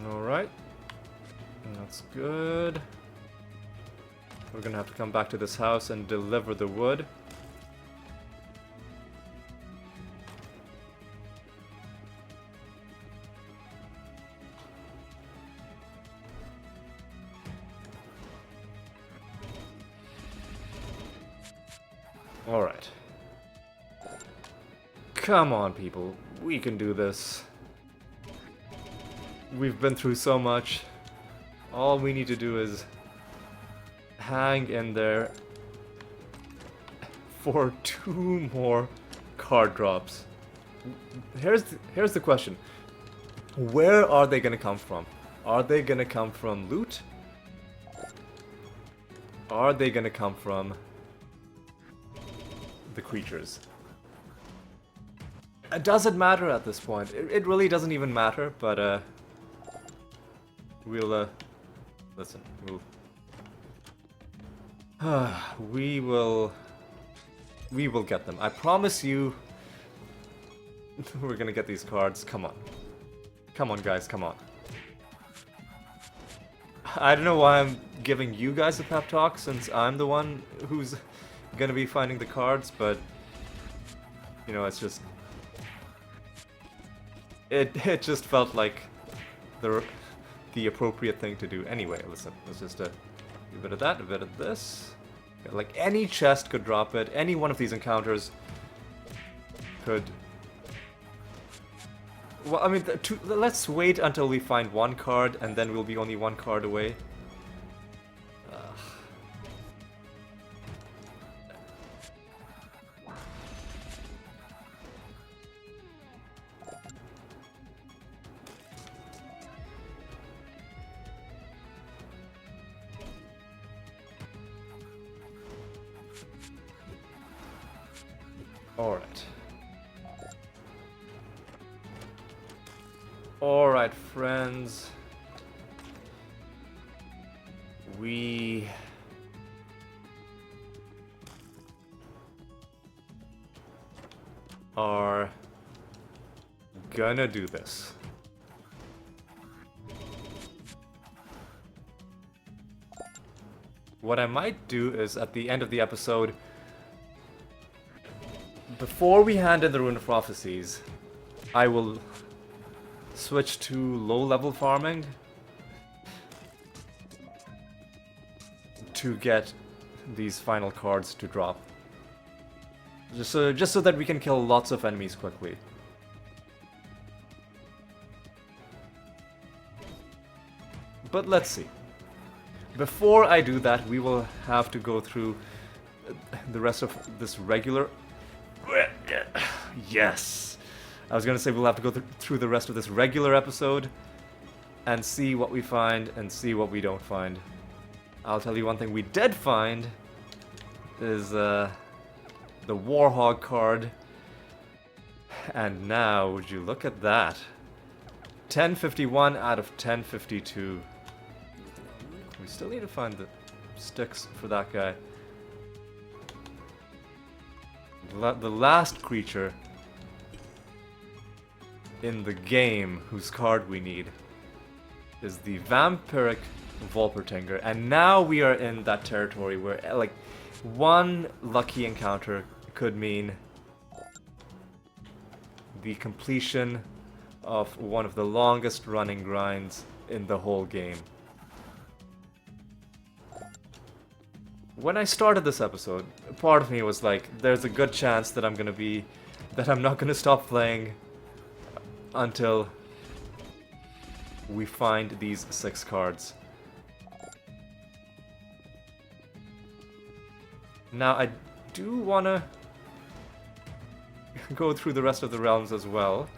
Alright. That's good. We're gonna have to come back to this house and deliver the wood. Alright. Come on, people. We can do this. We've been through so much. All we need to do is hang in there for 2 more card drops. Here's the question. Where are they gonna come from? Are they gonna come from loot? Are they gonna come from the creatures? It doesn't matter at this point. It really doesn't even matter, but we'll listen, we will get them. I promise you we're gonna get these cards. Come on. Come on, guys, come on. I don't know why I'm giving you guys a pep talk since I'm the one who's gonna be finding the cards, but you know, it's just it just felt like the appropriate thing to do. Anyway, listen, let's just a bit of that, a bit of this. Like any chest could drop it. Any one of these encounters could. Well, I mean, let's wait until we find 1 card, and then we'll be only 1 card away. Alright. Alright, friends. We are gonna do this. What I might do is at the end of the episode, before we hand in the Rune of Prophecies, I will switch to low-level farming to get these final cards to drop. Just so that we can kill lots of enemies quickly. But let's see. Before I do that, we will have to go through the rest of this regular... Yes! I was gonna say we'll have to go through the rest of this regular episode, and see what we find and see what we don't find. I'll tell you one thing we did find is the Warhog card. And now, would you look at that? 1051 out of 1052. We still need to find the sticks for that guy. The last creature in the game whose card we need is the Vampiric Volpertinger, and now we are in that territory where like one lucky encounter could mean the completion of one of the longest running grinds in the whole game. When I started this episode, part of me was like, there's a good chance that I'm not gonna stop playing until we find these 6 cards. Now, I do wanna go through the rest of the realms as well.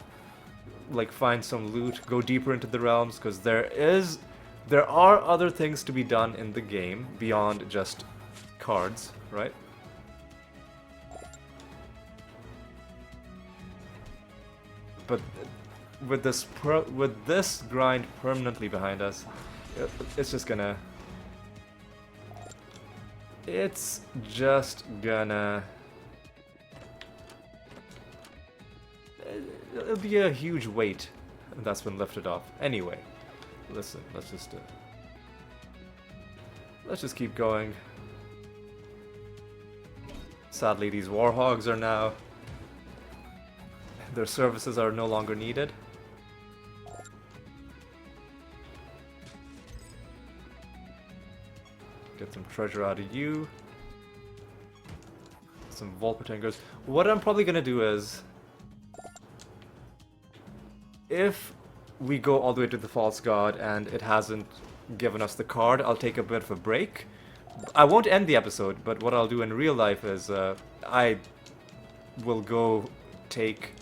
Like, find some loot, go deeper into the realms, because there are other things to be done in the game beyond just cards, right? But with this grind permanently behind us, it's just gonna it'll be a huge weight that's been lifted off. Anyway, listen, let's just keep going. Sadly, these Warhogs are now... their services are no longer needed. Get some treasure out of you. Some Volpertingers. What I'm probably gonna do is... if we go all the way to the False God and it hasn't given us the card, I'll take a bit of a break. I won't end the episode, but what I'll do in real life is I will go take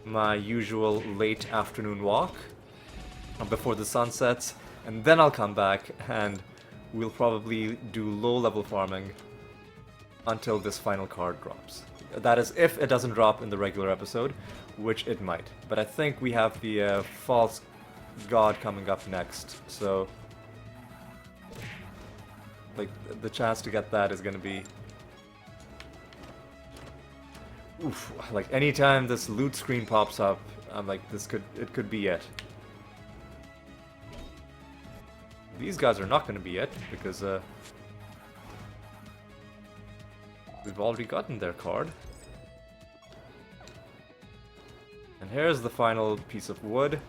my usual late afternoon walk before the sun sets, and then I'll come back and we'll probably do low-level farming until this final card drops. That is, if it doesn't drop in the regular episode, which it might. But I think we have the False God coming up next, so... like, the chance to get that is gonna be... oof, like, anytime this loot screen pops up, I'm like, it could be it. These guys are not gonna be it, because, we've already gotten their card. And here's the final piece of wood.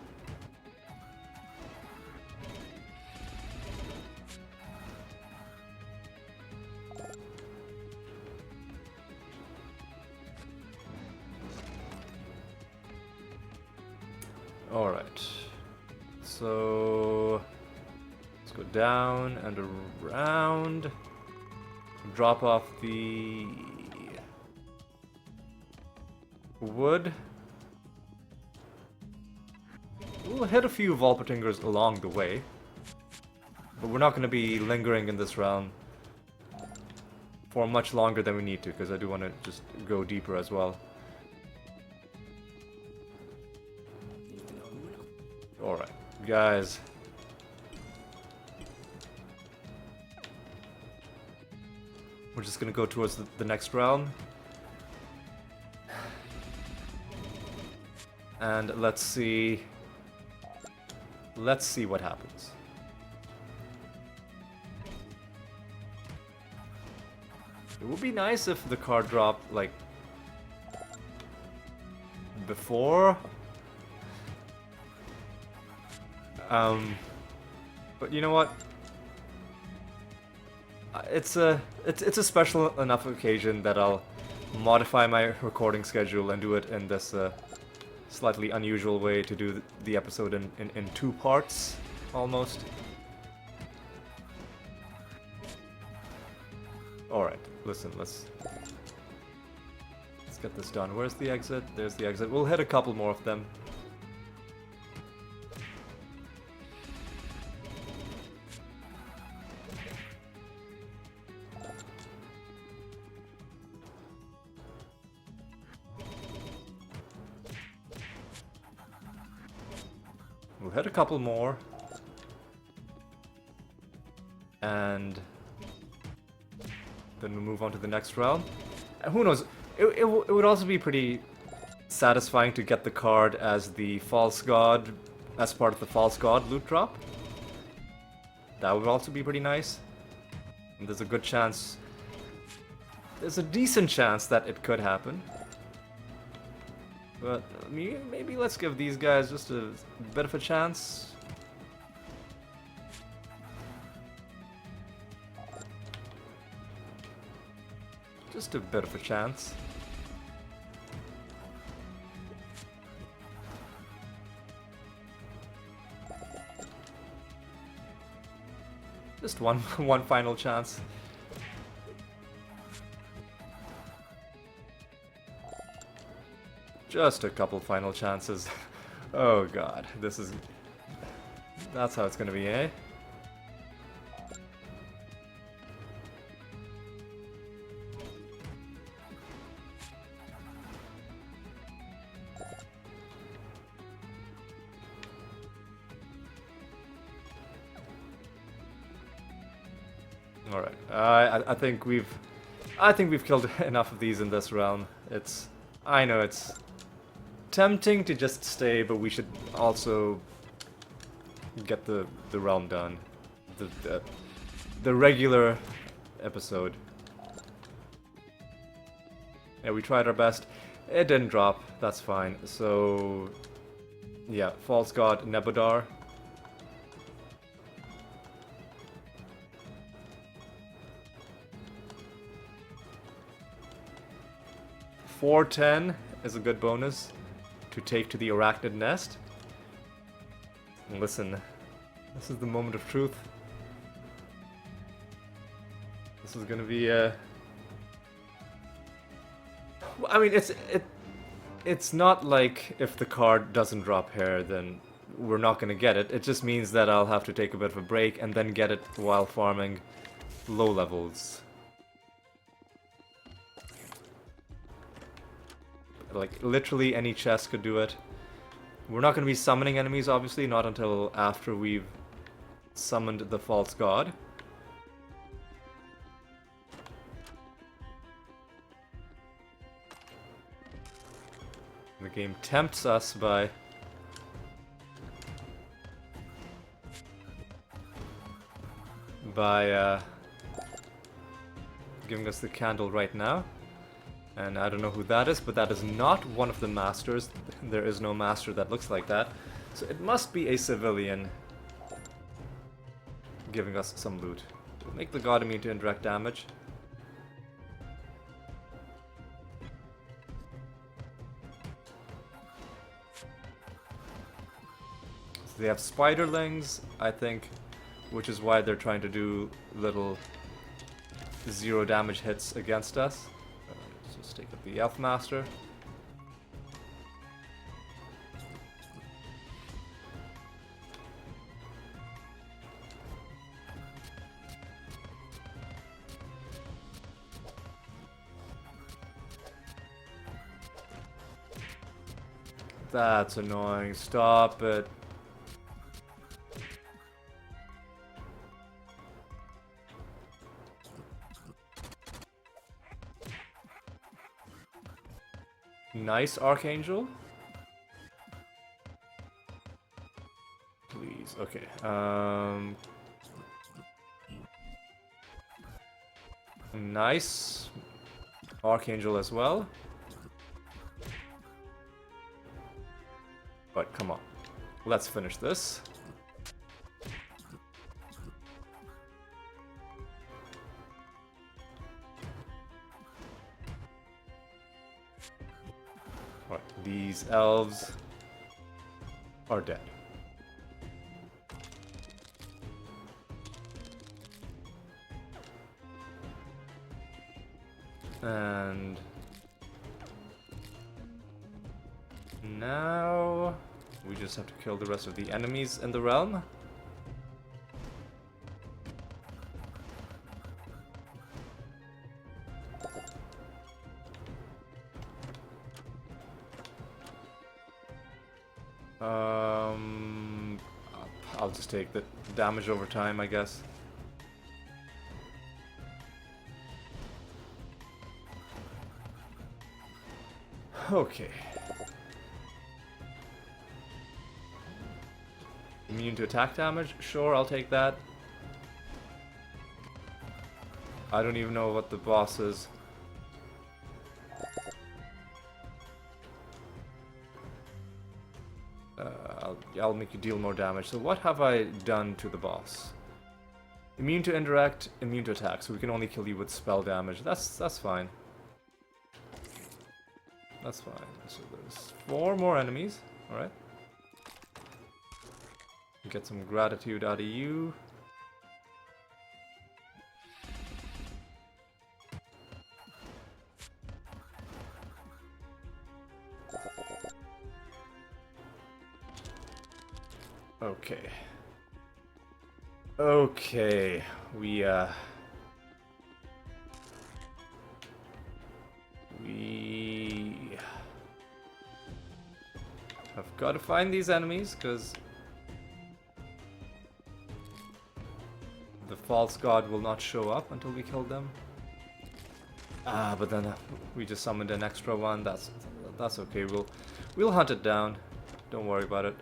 Alright, so let's go down and around, drop off the wood. We'll hit a few Volpertingers along the way, but we're not going to be lingering in this realm for much longer than we need to, because I do want to just go deeper as well. Alright, guys. We're just gonna go towards the next realm. And let's see what happens. It would be nice if the card dropped, like, before. But you know what? It's a special enough occasion that I'll modify my recording schedule and do it in this slightly unusual way, to do the episode in 2 parts, almost. Alright, listen, let's get this done. Where's the exit? There's the exit. We'll hit a couple more of them. hit a couple more. And then we move on to the next realm. And who knows, it would also be pretty satisfying to get the card as the false god, as part of the false god loot drop. That would also be pretty nice. And there's a good chance, there's a decent chance that it could happen. But maybe let's give these guys just a bit of a chance. Just a bit of a chance. Just one final chance. Just a couple final chances. Oh god, this is... That's how it's gonna be, eh? Alright, I think we've killed enough of these in this realm. I know it's tempting to just stay, but we should also get the realm done. The regular episode. Yeah, we tried our best. It didn't drop, that's fine. So yeah, false god Nebodar. $410 is a good bonus to take to the Arachnid Nest. And listen, this is the moment of truth. This is gonna be I mean, it's not like if the card doesn't drop here, then we're not gonna get it. It just means that I'll have to take a bit of a break and then get it while farming low levels. Like, literally any chest could do it. We're not going to be summoning enemies, obviously, not until after we've summoned the false god. The game tempts us by... giving us the candle right now. And I don't know who that is, but that is not one of the masters. There is no master that looks like that. So it must be a civilian giving us some loot. We'll make the god immune to indirect damage. So they have spiderlings, I think, which is why they're trying to do little 0 damage hits against us. Let's take up the Elf Master. That's annoying. Stop it. Nice, Archangel. Please, okay. Nice. Archangel as well. But come on. Let's finish this. These elves are dead. And now we just have to kill the rest of the enemies in the realm. just take the damage over time, I guess. Okay. Immune to attack damage? Sure, I'll take that. I don't even know what the boss is. I'll make you deal more damage. So what have I done to the boss? Immune to indirect, immune to attack. So we can only kill you with spell damage. That's fine. That's fine. So there's 4 more enemies. Alright. Get some gratitude out of you. Okay. Okay. We have got to find these enemies, because the false god will not show up until we kill them. But then we just summoned an extra one. That's okay. We'll hunt it down. Don't worry about it.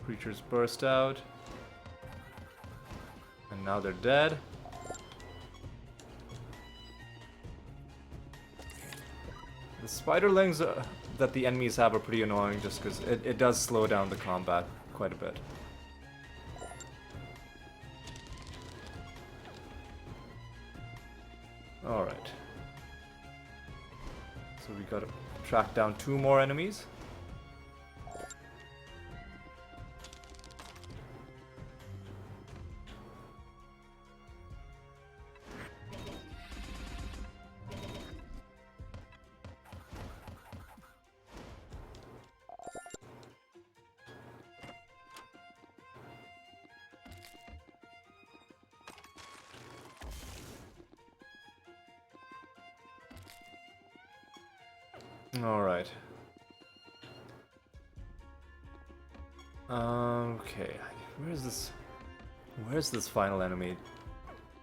Creatures burst out. And now they're dead. The spiderlings that the enemies have are pretty annoying just because it does slow down the combat quite a bit. Alright. So we gotta track down 2 more enemies. Alright. Okay. Where's this final enemy?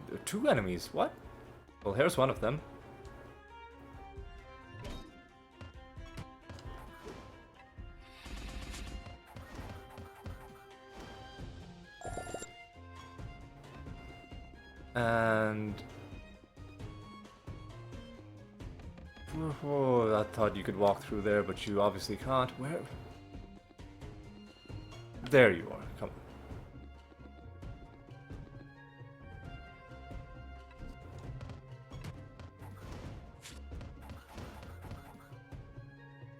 There are 2 enemies, what? Well, here's one of them. And... oh, I thought you could walk through there, but you obviously can't. Where? There you are. Come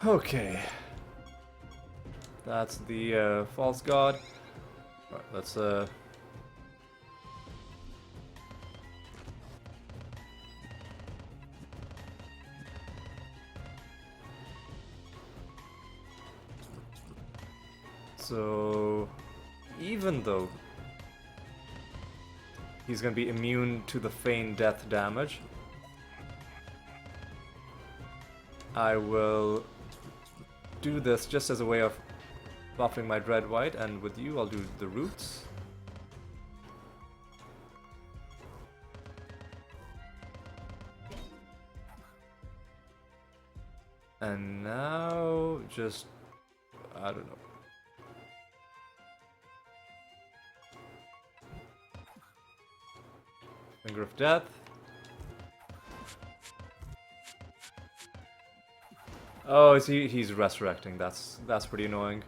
on. Okay. That's the false god. Alright, let's so, even though he's gonna be immune to the feigned death damage, I will do this just as a way of buffing my Dread White, and with you I'll do the roots. And now, just, I don't know. Finger of Death. Oh, is he's resurrecting. That's pretty annoying.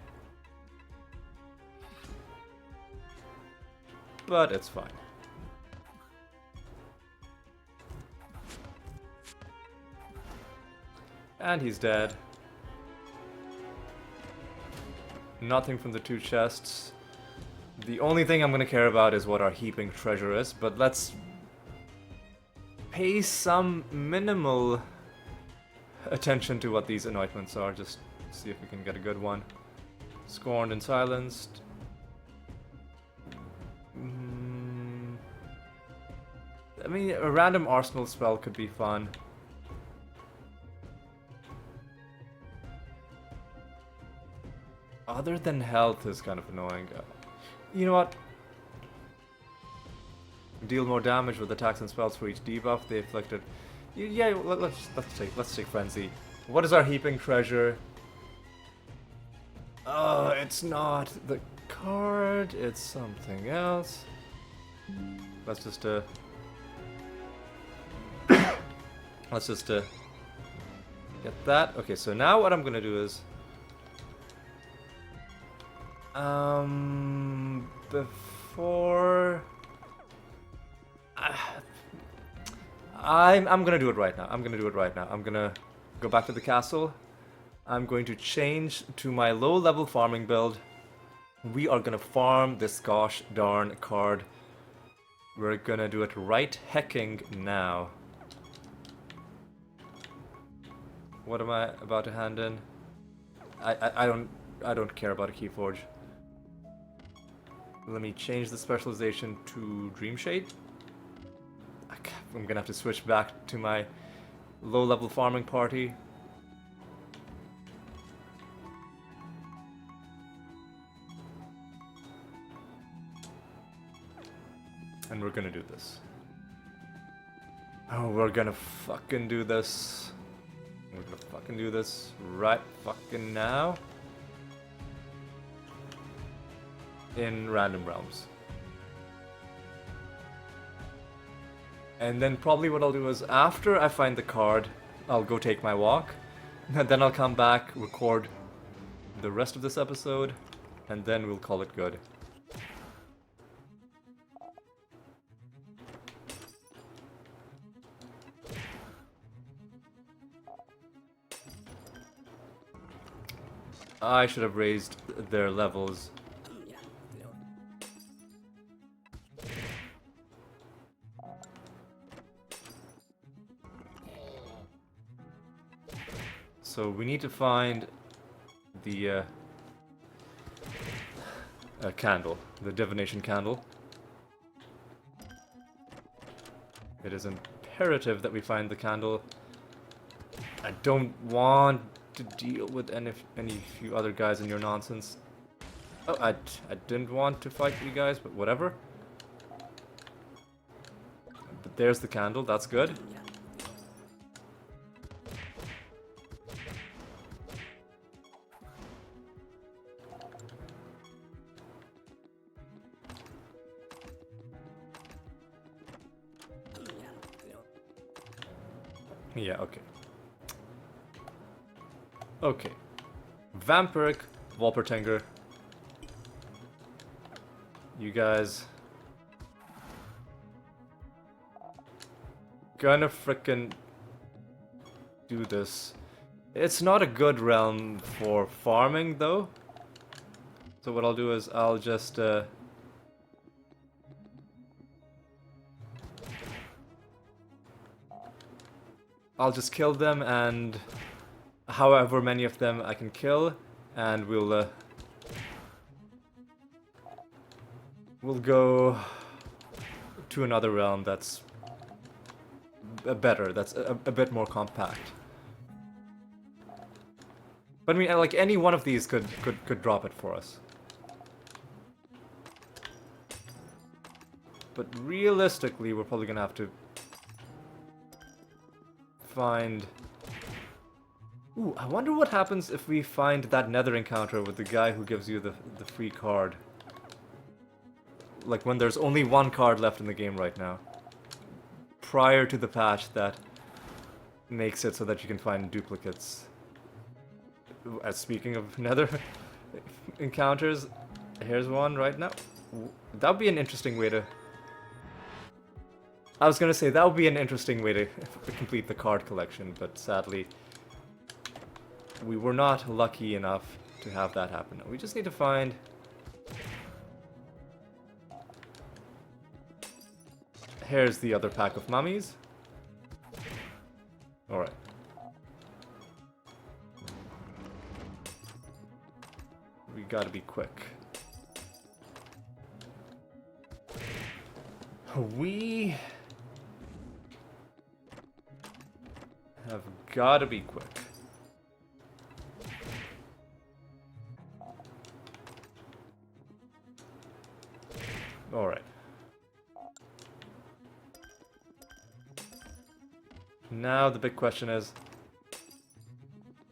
But it's fine. And he's dead. Nothing from the 2 chests. The only thing I'm gonna care about is what our heaping treasure is, but let's pay some minimal attention to what these anointments are, just see if we can get a good one. Scorned and silenced. I mean, mean, a random arsenal spell could be fun. Other than health is kind of annoying. You know what? Deal more damage with attacks and spells for each debuff they inflicted. Yeah, let's take frenzy. What is our heaping treasure? It's not the card. It's something else. Let's just get that. Okay, so now what I'm gonna do is before I'm gonna do it right now. I'm gonna go back to the castle. I'm going to change to my low-level farming build. We are gonna farm this gosh darn card. We're gonna do it right hecking now. What am I about to hand in? I don't care about a Keyforge. Let me change the specialization to Dreamshade. I'm gonna have to switch back to my low-level farming party. And we're gonna do this. Oh, we're gonna fucking do this. We're gonna fucking do this right fucking now. In random realms. And then probably what I'll do is after I find the card, I'll go take my walk. And then I'll come back, record the rest of this episode, and then we'll call it good. I should have raised their levels. So we need to find the candle, the divination candle. It is imperative that we find the candle. I don't want to deal with any few other guys in your nonsense. Oh, I didn't want to fight you guys, but whatever. But there's the candle, that's good. Yeah, okay. Okay. Vampiric, Walpertinger. You guys gonna frickin' do this. It's not a good realm for farming though. So what I'll do is I'll just kill them, and however many of them I can kill, and we'll go to another realm that's better, that's a bit more compact. But I mean, like, any one of these could drop it for us. But realistically, we're probably gonna have to find... Ooh, I wonder what happens if we find that nether encounter with the guy who gives you the free card. Like when there's only one card left in the game right now. Prior to the patch that makes it so that you can find duplicates. Speaking of nether encounters, here's one right now. That would be an interesting way to... I was gonna say, that would be an interesting way to complete the card collection, but sadly, we were not lucky enough to have that happen. We just need to find... Here's the other pack of mummies. Alright. We gotta be quick. have got to be quick. Alright. Now the big question is,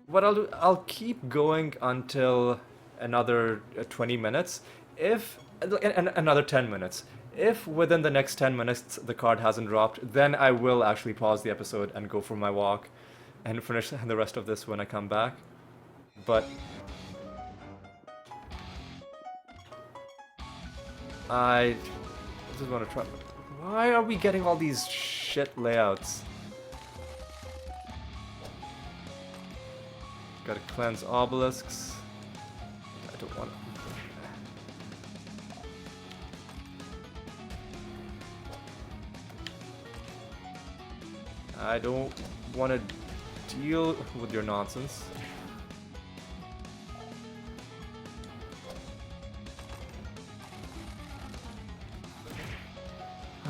what I'll do, I'll keep going until another 20 minutes. If, and another 10 minutes. If within the next 10 minutes the card hasn't dropped, then I will actually pause the episode and go for my walk and finish the rest of this when I come back. But I just want to try. Why are we getting all these shit layouts? Gotta cleanse obelisks. I don't want to. I don't want to deal with your nonsense.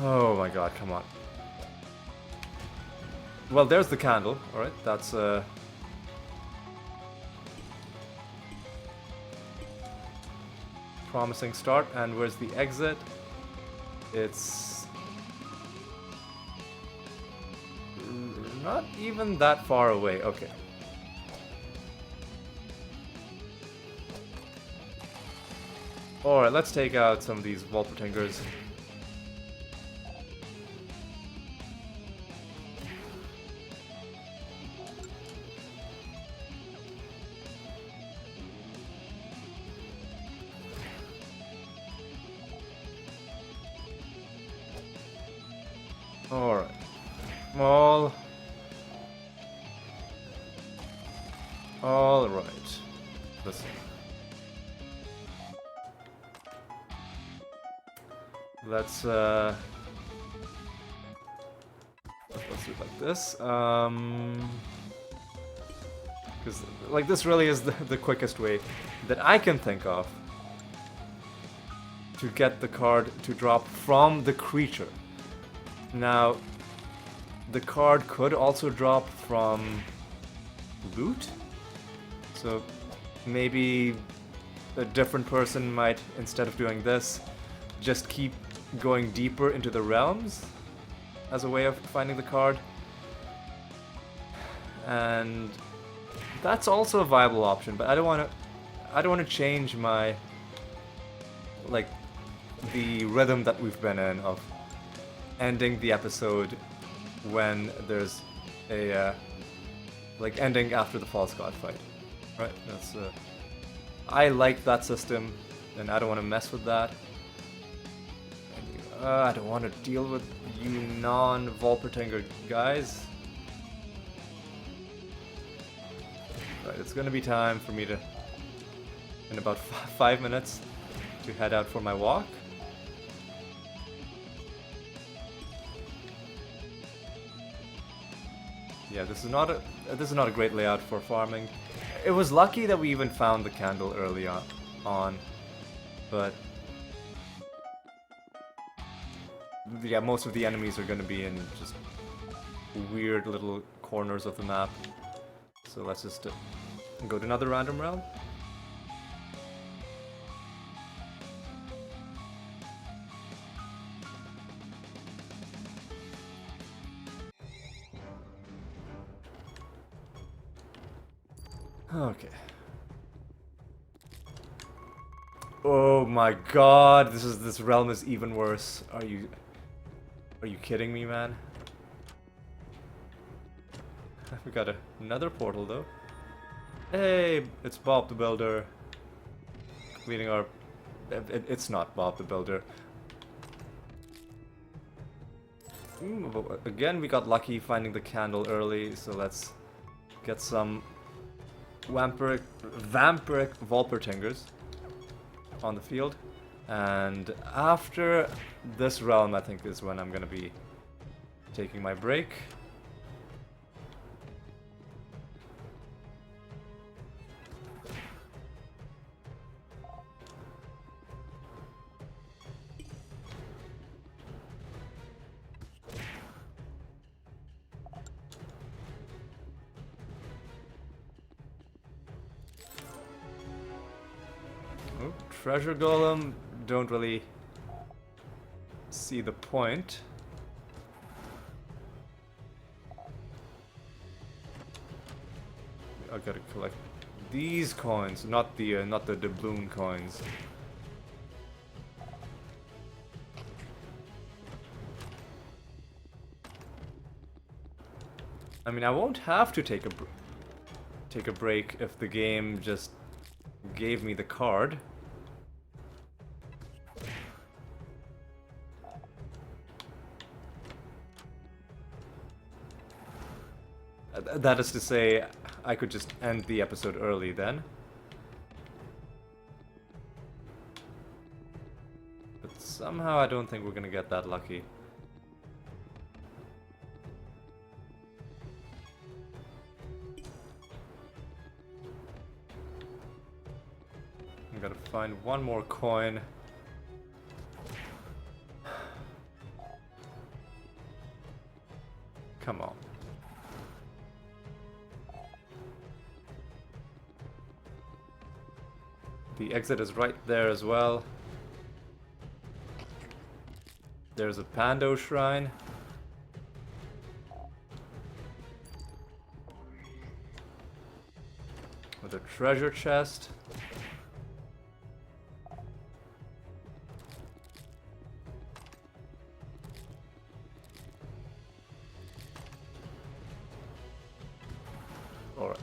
Oh my god, come on. Well, there's the candle. Alright, that's promising start. And where's the exit? It's not even that far away. Okay. Alright, let's take out some of these Volpertingers. Alright. Alright. Listen. Let's do it like this. Because like this really is the quickest way that I can think of to get the card to drop from the creature. Now, the card could also drop from loot, so maybe a different person might, instead of doing this, just keep going deeper into the realms as a way of finding the card. And that's also a viable option, but I don't want to change my, like, the rhythm that we've been in of ending the episode when there's a like ending after the false god fight, right? That's I like that system, and I don't want to mess with that. I don't want to deal with you non-Volpertinger guys. Right, it's gonna be time for me to, in about 5 minutes, to head out for my walk. Yeah, this is not a great layout for farming. It was lucky that we even found the candle early on, but yeah, most of the enemies are going to be in just weird little corners of the map. So let's just go to another random realm. Okay. Oh my god, this realm is even worse. Are you kidding me, man? We got another portal though. Hey, it's Bob the Builder. Completing our it's not Bob the Builder. Again, we got lucky finding the candle early, so let's get some vampiric Volpertingers on the field. And after this realm, I think is when I'm gonna be taking my break. Oh, treasure golem, don't really see the point. I gotta collect these coins, not the doubloon coins. I mean, I won't have to take a break if the game just gave me the card. That is to say, I could just end the episode early then. But somehow I don't think we're gonna get that lucky. I gotta find one more coin. Come on. The exit is right there as well. There's a Pando shrine. With a treasure chest. Alright.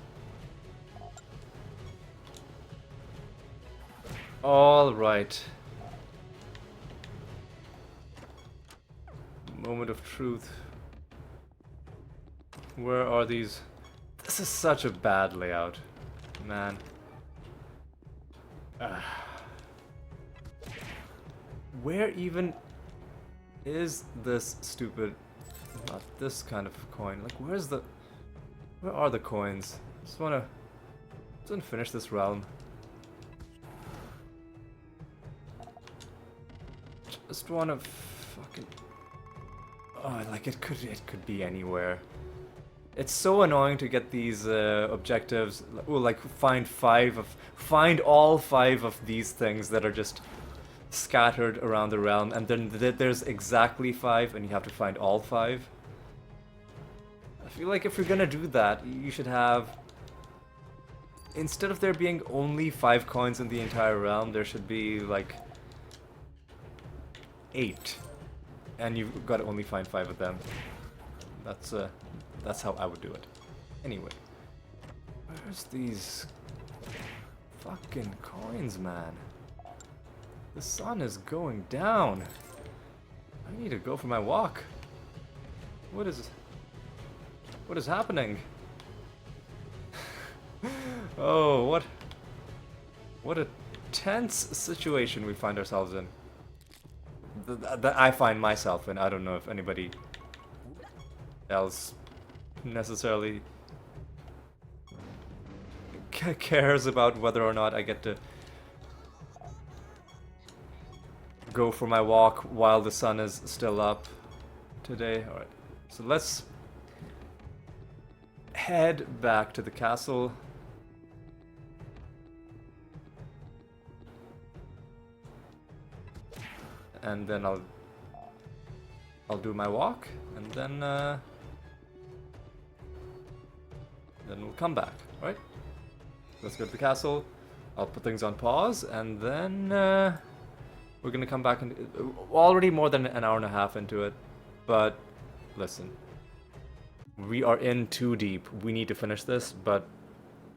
Alright. Moment of truth. Where are these? This is such a bad layout, man. Where even is this stupid, not this kind of coin? Like, where are the coins? Just wanna finish this realm. Just wanna fucking... Oh, like it could be anywhere. It's so annoying to get these objectives. Oh, like find all 5 of these things that are just scattered around the realm, and then there's exactly 5, and you have to find all 5. I feel like if you're gonna do that, you should have, instead of there being only 5 coins in the entire realm, there should be like 8, and you've got to only find 5 of them. That's how I would do it. Anyway, where's these fucking coins, man? The sun is going down. I need to go for my walk. What is happening? Oh, what a tense situation we find ourselves in. That I find myself in. I don't know if anybody else necessarily cares about whether or not I get to go for my walk while the sun is still up today. Alright, so let's head back to the castle. And then I'll do my walk, and then we'll come back, right? Let's go to the castle. I'll put things on pause, and then we're gonna come back. And already more than an hour and a half into it, but listen, we are in too deep. We need to finish this, but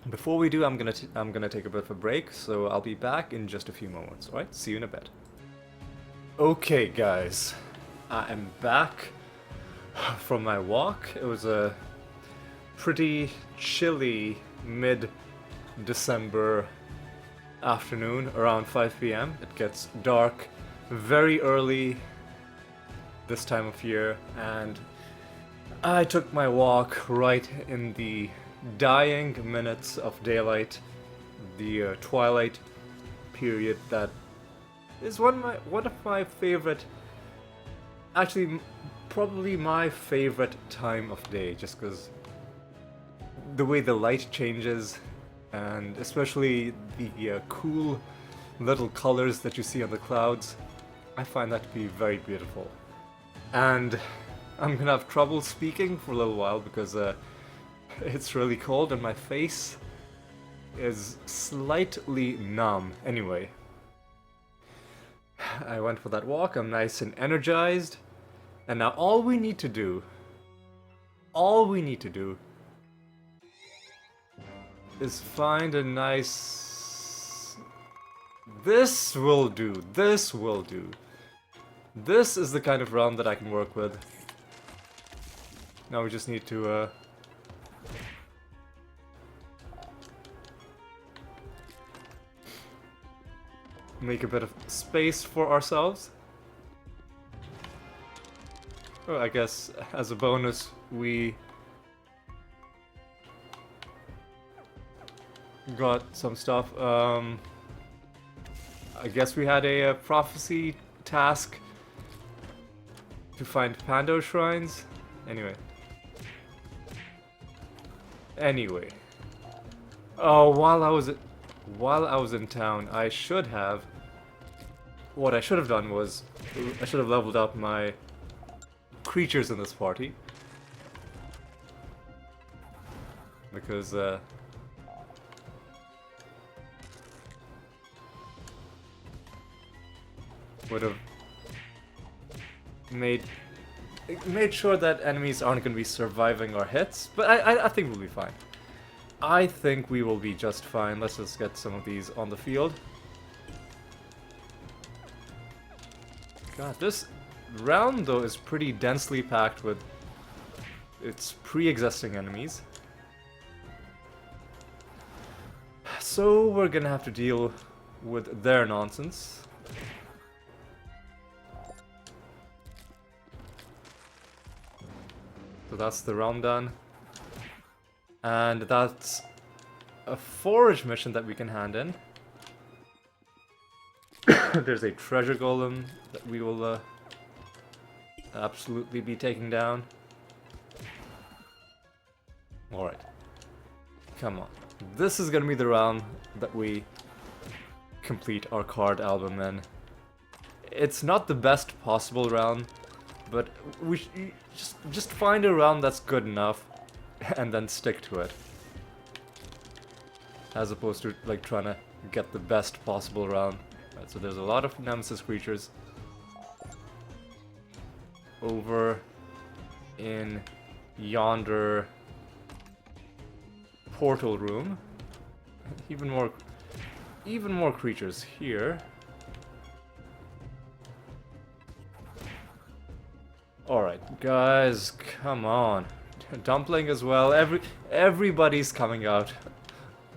before we do, I'm gonna take a bit of a break. So I'll be back in just a few moments. All right, see you in a bit. Okay, guys, I am back from my walk. It was a pretty chilly mid-December afternoon, around 5 p.m. It gets dark very early this time of year, and I took my walk right in the dying minutes of daylight, the twilight period that is one of my favorite, actually probably my favorite time of day, just because the way the light changes, and especially the cool little colors that you see on the clouds. I find that to be very beautiful. And I'm gonna have trouble speaking for a little while because it's really cold and my face is slightly numb. Anyway, I went for that walk, I'm nice and energized, and now all we need to do is find a nice... This will do, this will do. This is the kind of round that I can work with. Now we just need to make a bit of space for ourselves. Oh, I guess as a bonus we got some stuff. I guess we had a prophecy task to find Pando shrines. Anyway. Oh, while I was in town, I should have... What I should have done was... I should have leveled up my creatures in this party. Because, would have made sure that enemies aren't going to be surviving our hits, but I think we'll be fine. I think we will be just fine. Let's just get some of these on the field. God, this round though is pretty densely packed with its pre-existing enemies. So we're gonna have to deal with their nonsense. So that's the round done. And that's a forage mission that we can hand in. There's a treasure golem that we will absolutely be taking down. Alright. Come on. This is gonna be the round that we complete our card album in. It's not the best possible round, but we just find a round that's good enough and then stick to it. As opposed to like trying to get the best possible round. Right, so there's a lot of Nemesis creatures over in yonder portal room. Even more creatures here. Alright, guys, come on. Dumpling as well. Everybody's coming out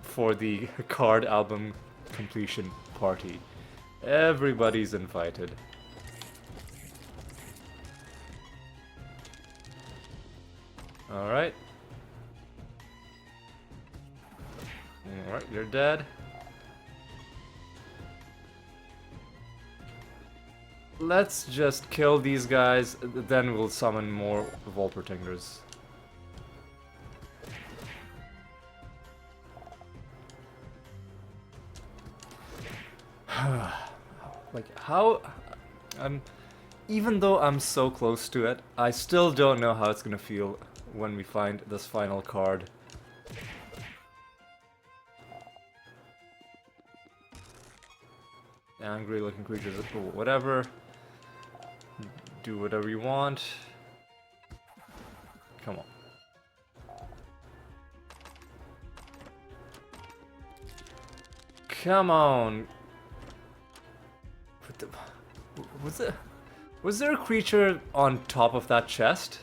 for the card album completion party. Everybody's invited. Alright. Alright, you're dead. Let's just kill these guys, then we'll summon more Volpertingers. Like, how... even though I'm so close to it, I still don't know how it's gonna feel when we find this final card. Angry looking creatures, whatever. Do whatever you want. Come on. Come on. Was there a creature on top of that chest?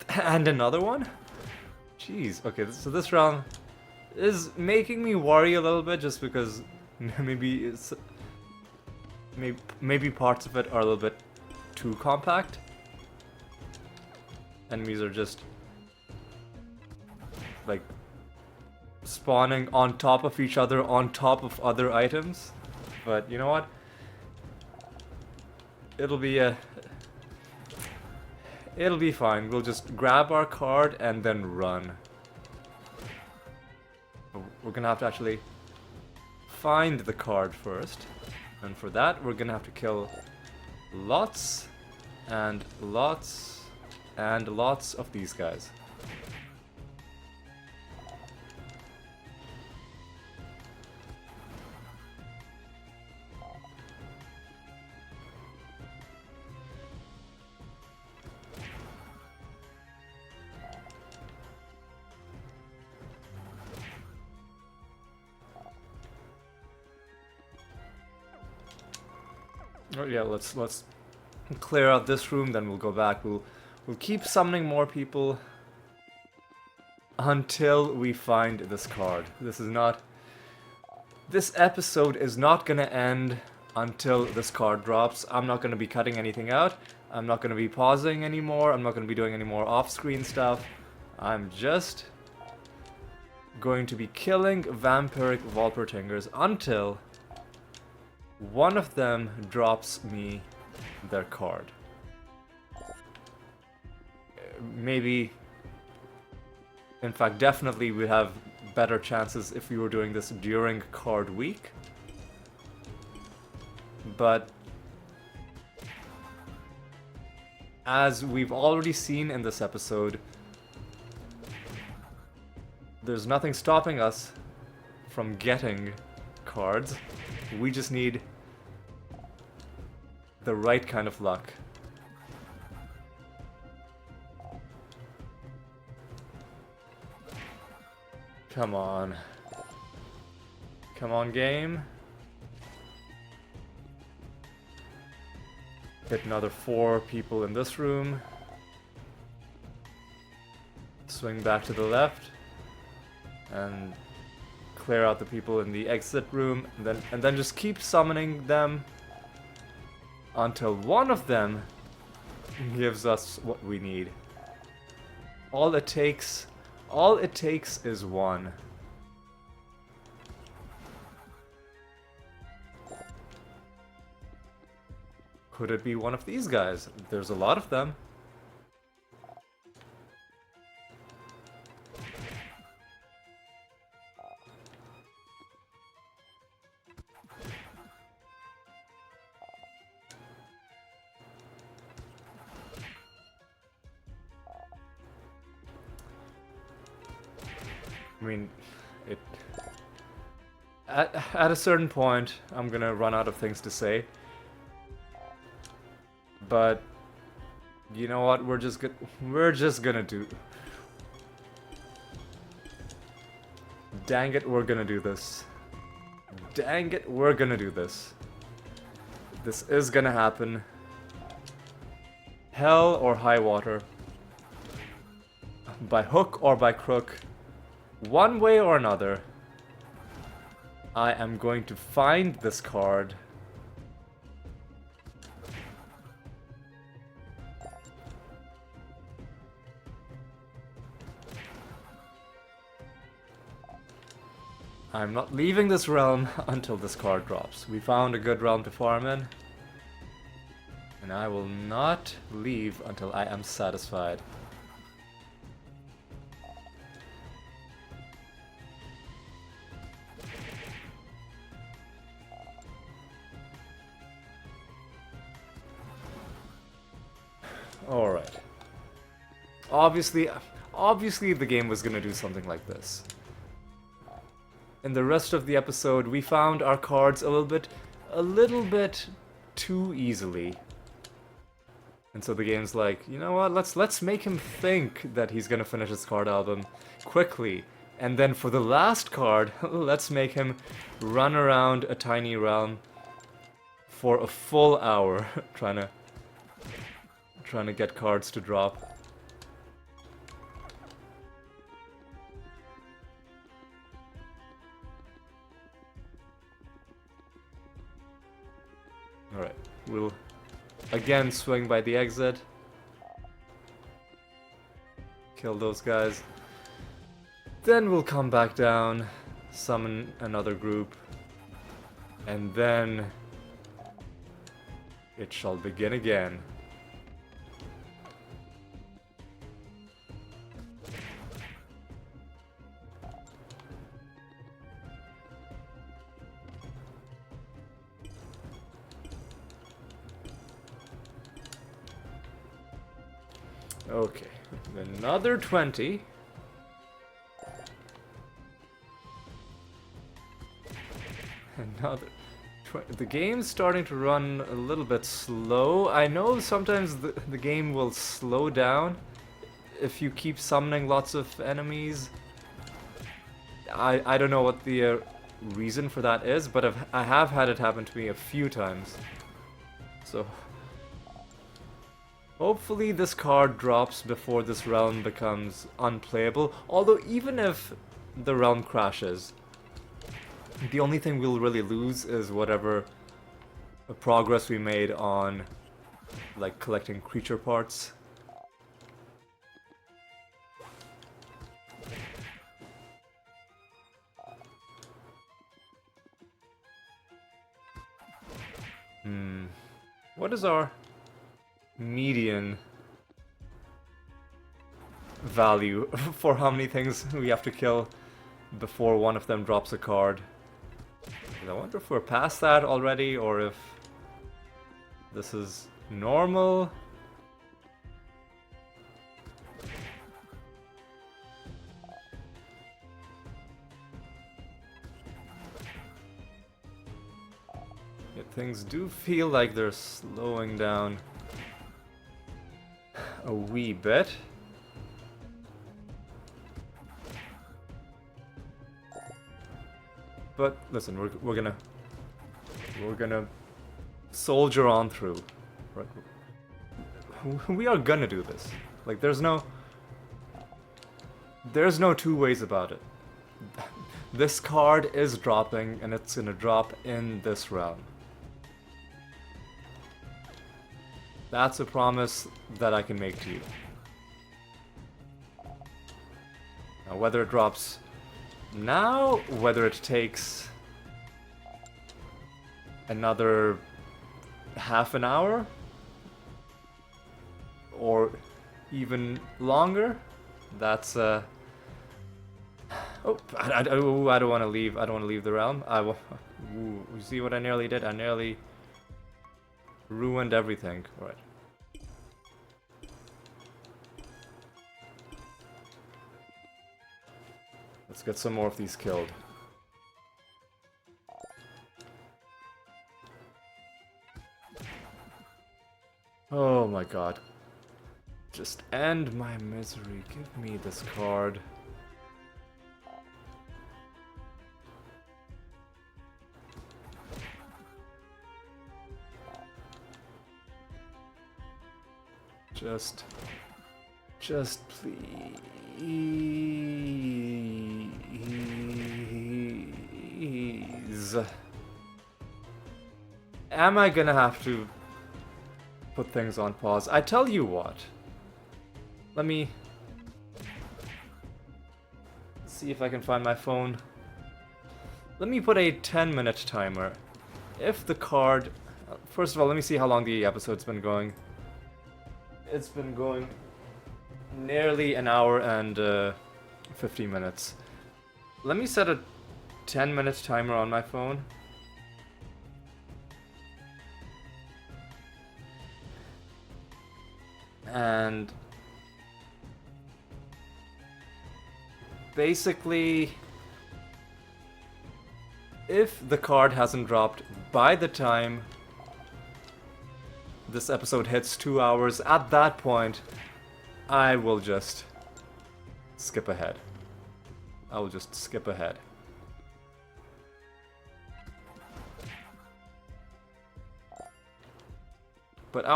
And another one? Jeez, okay, so this round is making me worry a little bit just because maybe it's... Maybe parts of it are a little bit too compact. Enemies are just like spawning on top of each other, on top of other items. But you know what? It'll be fine. We'll just grab our card and then run. We're gonna have to actually find the card first. And for that, we're gonna have to kill lots and lots and lots of these guys. Oh yeah, let's clear out this room, then we'll go back. We'll keep summoning more people until we find this card. This episode is not gonna end until this card drops. I'm not gonna be cutting anything out. I'm not gonna be pausing anymore. I'm not gonna be doing any more off-screen stuff. I'm just going to be killing vampiric Volpertingers until one of them drops me their card. Maybe, in fact, definitely we have better chances if we were doing this during card week. But as we've already seen in this episode, there's nothing stopping us from getting cards. We just need the right kind of luck. Come on. Come on, game. Hit another 4 people in this room. Swing back to the left. And clear out the people in the exit room, and then just keep summoning them until one of them gives us what we need. All it takes is one. Could it be one of these guys? There's a lot of them. I mean, at a certain point, I'm gonna run out of things to say. But you know what? We're just gonna do. Dang it, we're gonna do this. Dang it, we're gonna do this. This is gonna happen. Hell or high water. By hook or by crook. One way or another, I am going to find this card. I'm not leaving this realm until this card drops. We found a good realm to farm in, and I will not leave until I am satisfied. Alright. Obviously the game was gonna do something like this. In the rest of the episode, we found our cards a little bit too easily. And so the game's like, you know what, let's make him think that he's gonna finish his card album quickly. And then for the last card, let's make him run around a tiny realm for a full hour trying to get cards to drop. Alright, we'll again swing by the exit. Kill those guys. Then we'll come back down, summon another group, and then it shall begin again. Okay, another 20. Another... The game's starting to run a little bit slow. I know sometimes the game will slow down if you keep summoning lots of enemies. I don't know what the reason for that is, but I have had it happen to me a few times. So hopefully this card drops before this realm becomes unplayable. Although even if the realm crashes, the only thing we'll really lose is whatever progress we made on like collecting creature parts. What is our median value for how many things we have to kill before one of them drops a card? I wonder if we're past that already, or if this is normal. Yeah, things do feel like they're slowing down a wee bit. But listen, we're gonna soldier on through. Right? We are gonna do this. Like there's no two ways about it. This card is dropping, and it's gonna drop in this realm. That's a promise that I can make to you. Now, whether it drops now, whether it takes another half an hour, or even longer, that's oh, I don't want to leave. I don't want to leave the realm. Ooh, you see what I nearly did? I nearly ruined everything. Right. Let's get some more of these killed. Oh my god. Just end my misery. Give me this card. Just please. Am I gonna have to put things on pause? I tell you what. Let me see if I can find my phone. Let me put a 10-minute timer. If the card... First of all, let me see how long the episode's been going. It's been going nearly an hour and 50 minutes. Let me set a 10-minute timer on my phone. And basically, if the card hasn't dropped by the time this episode hits 2 hours, at that point, I will just skip ahead. I will just skip ahead. But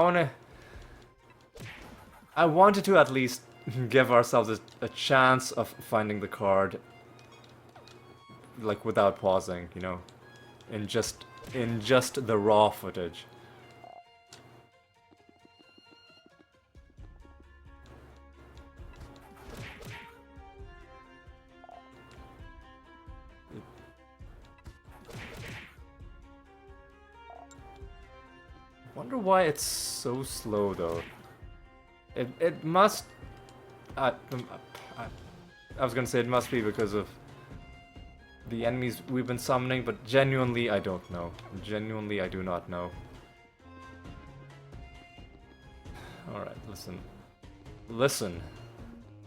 I wanted to at least give ourselves a chance of finding the card, like without pausing, you know, in just the raw footage. Wonder why it's so slow though. It must. I was gonna say it must be because of the enemies we've been summoning, but genuinely I don't know. Genuinely I do not know. Alright, listen. Listen.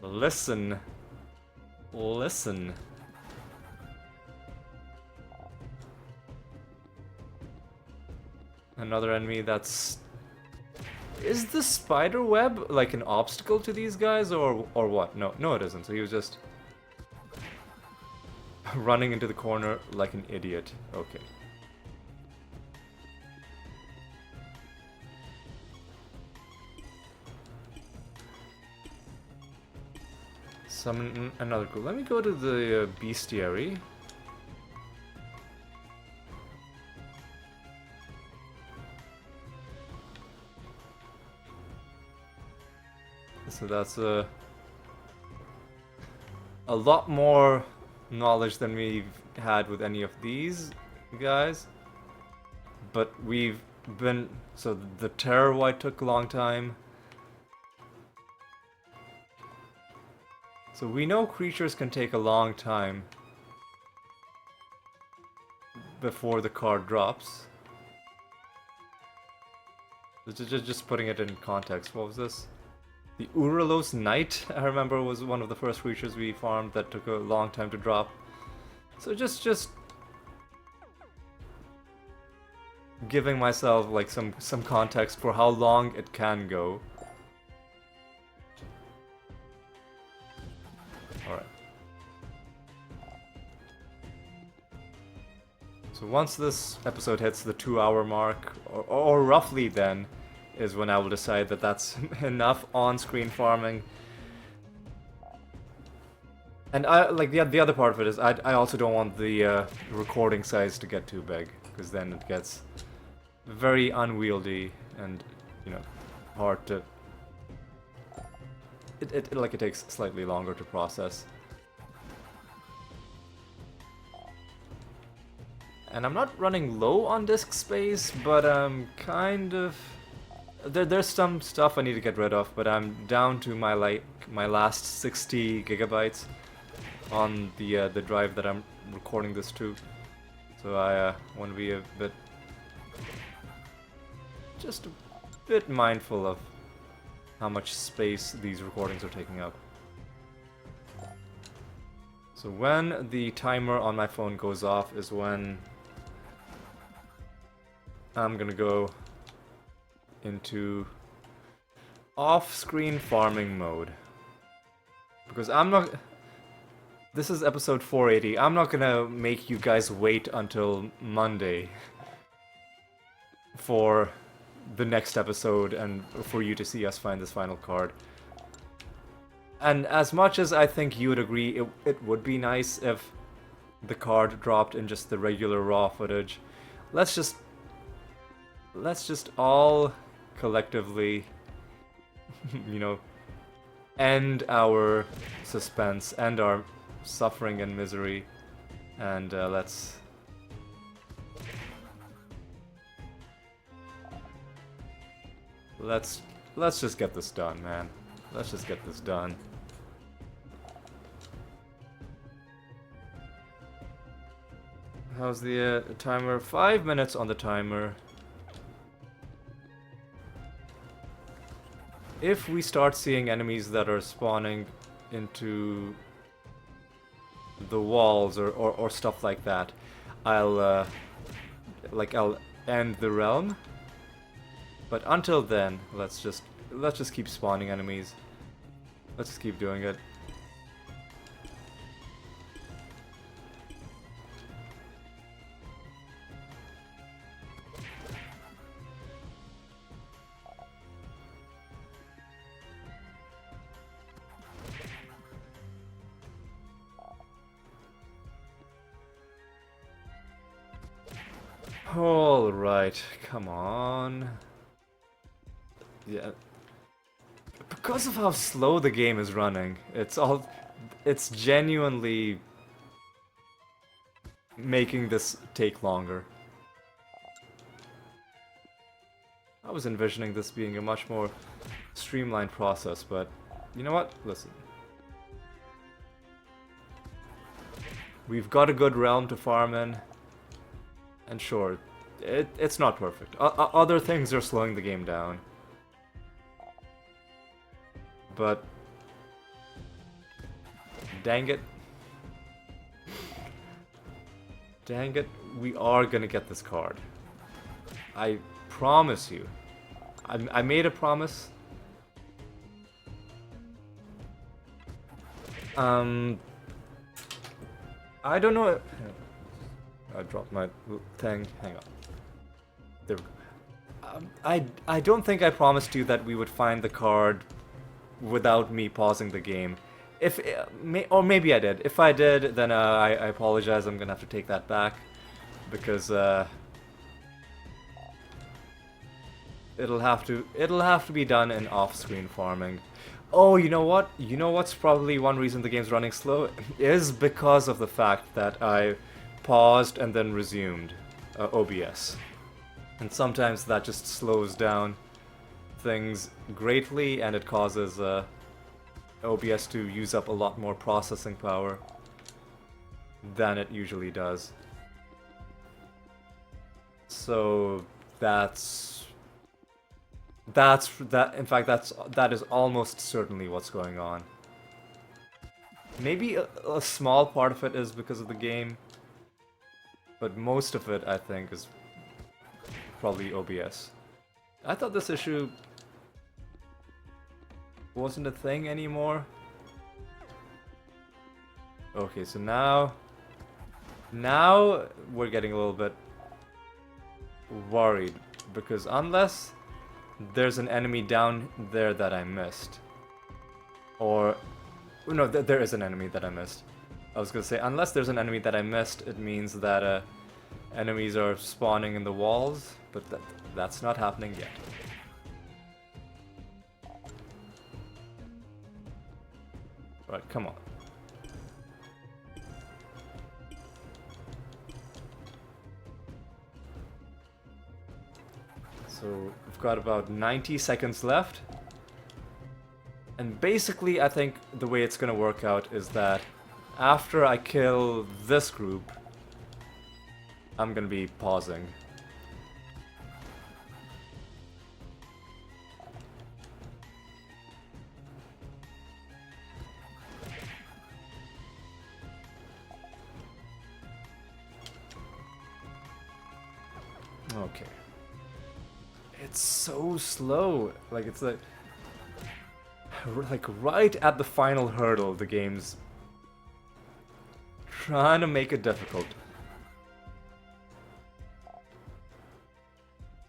Listen. Listen. Another enemy that's... Is the spider web like an obstacle to these guys or what? No, no it isn't. So he was just running into the corner like an idiot. Okay. Summon another group. Let me go to the bestiary. So that's a lot more knowledge than we've had with any of these guys. But we've been... So the Terror White took a long time. So we know creatures can take a long time before the card drops. Just putting it in context, what was this? The Uralos Knight, I remember, was one of the first creatures we farmed that took a long time to drop. So just giving myself like some context for how long it can go. Alright. So once this episode hits the 2-hour mark, or roughly then, is when I will decide that that's enough on-screen farming. And I like the other part of it is I also don't want the recording size to get too big, because then it gets very unwieldy and, you know, hard to... It takes slightly longer to process. And I'm not running low on disk space, but I'm kind of... There's some stuff I need to get rid of, but I'm down to my last 60 gigabytes on the drive that I'm recording this to. So I want to be a bit... just a bit mindful of how much space these recordings are taking up. So when the timer on my phone goes off is when I'm gonna go into off-screen farming mode. Because I'm not... This is episode 480. I'm not gonna make you guys wait until Monday for the next episode and for you to see us find this final card. And as much as I think you would agree it would be nice if the card dropped in just the regular raw footage, let's just all collectively, you know, end our suspense, end our suffering and misery, and let's just get this done, man. Let's just get this done. How's the timer? 5 minutes on the timer. If we start seeing enemies that are spawning into the walls or stuff like that, I'll end the realm. But until then, let's just keep spawning enemies. Let's just keep doing it. All right, come on. Yeah. Because of how slow the game is running, it's genuinely making this take longer. I was envisioning this being a much more streamlined process, but you know what? Listen. We've got a good realm to farm in. And sure, it's not perfect. Other things are slowing the game down. but dang it. Dang it, we are gonna get this card. I promise you. I made a promise. I don't know. I dropped my thing. Hang on. There we go. I don't think I promised you that we would find the card without me pausing the game. If or maybe I did. If I did, then I apologize. I'm gonna have to take that back because it'll have to be done in off-screen farming. Oh, you know what? You know what's probably one reason the game's running slow is because of the fact that I paused and then resumed OBS. And sometimes that just slows down things greatly, and it causes OBS to use up a lot more processing power than it usually does. So that is almost certainly what's going on. Maybe a small part of it is because of the game, but most of it, I think, is probably OBS. I thought this issue wasn't a thing anymore. Okay, so now we're getting a little bit worried, because unless there's an enemy down there that I missed, or no, there is an enemy that I missed. I was gonna say, unless there's an enemy that I missed, it means that enemies are spawning in the walls, but that's not happening yet. Right, come on. So we've got about 90 seconds left. And basically, I think the way it's gonna work out is that after I kill this group, I'm gonna be pausing. Okay. It's so slow. Like, it's like right at the final hurdle, the game's trying to make it difficult.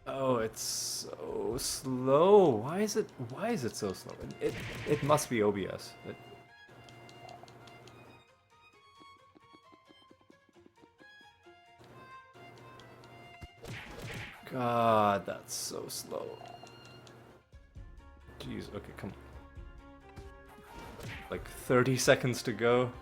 Oh, it's so slow. Why is it so slow? It must be OBS. God, that's so slow. Jeez, okay, come on. Like 30 seconds to go.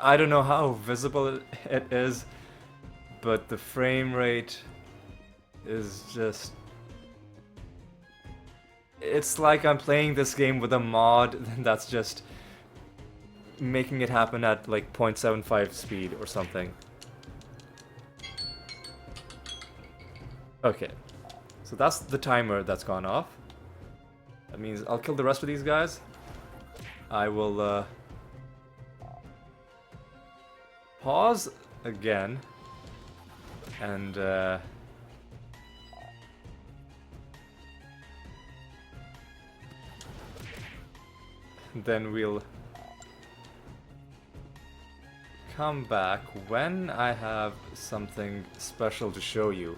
I don't know how visible it is, but the frame rate is just... It's like I'm playing this game with a mod that's just making it happen at like 0.75 speed or something. Okay, so that's the timer that's gone off. That means I'll kill the rest of these guys. I will pause again, and then we'll come back when I have something special to show you.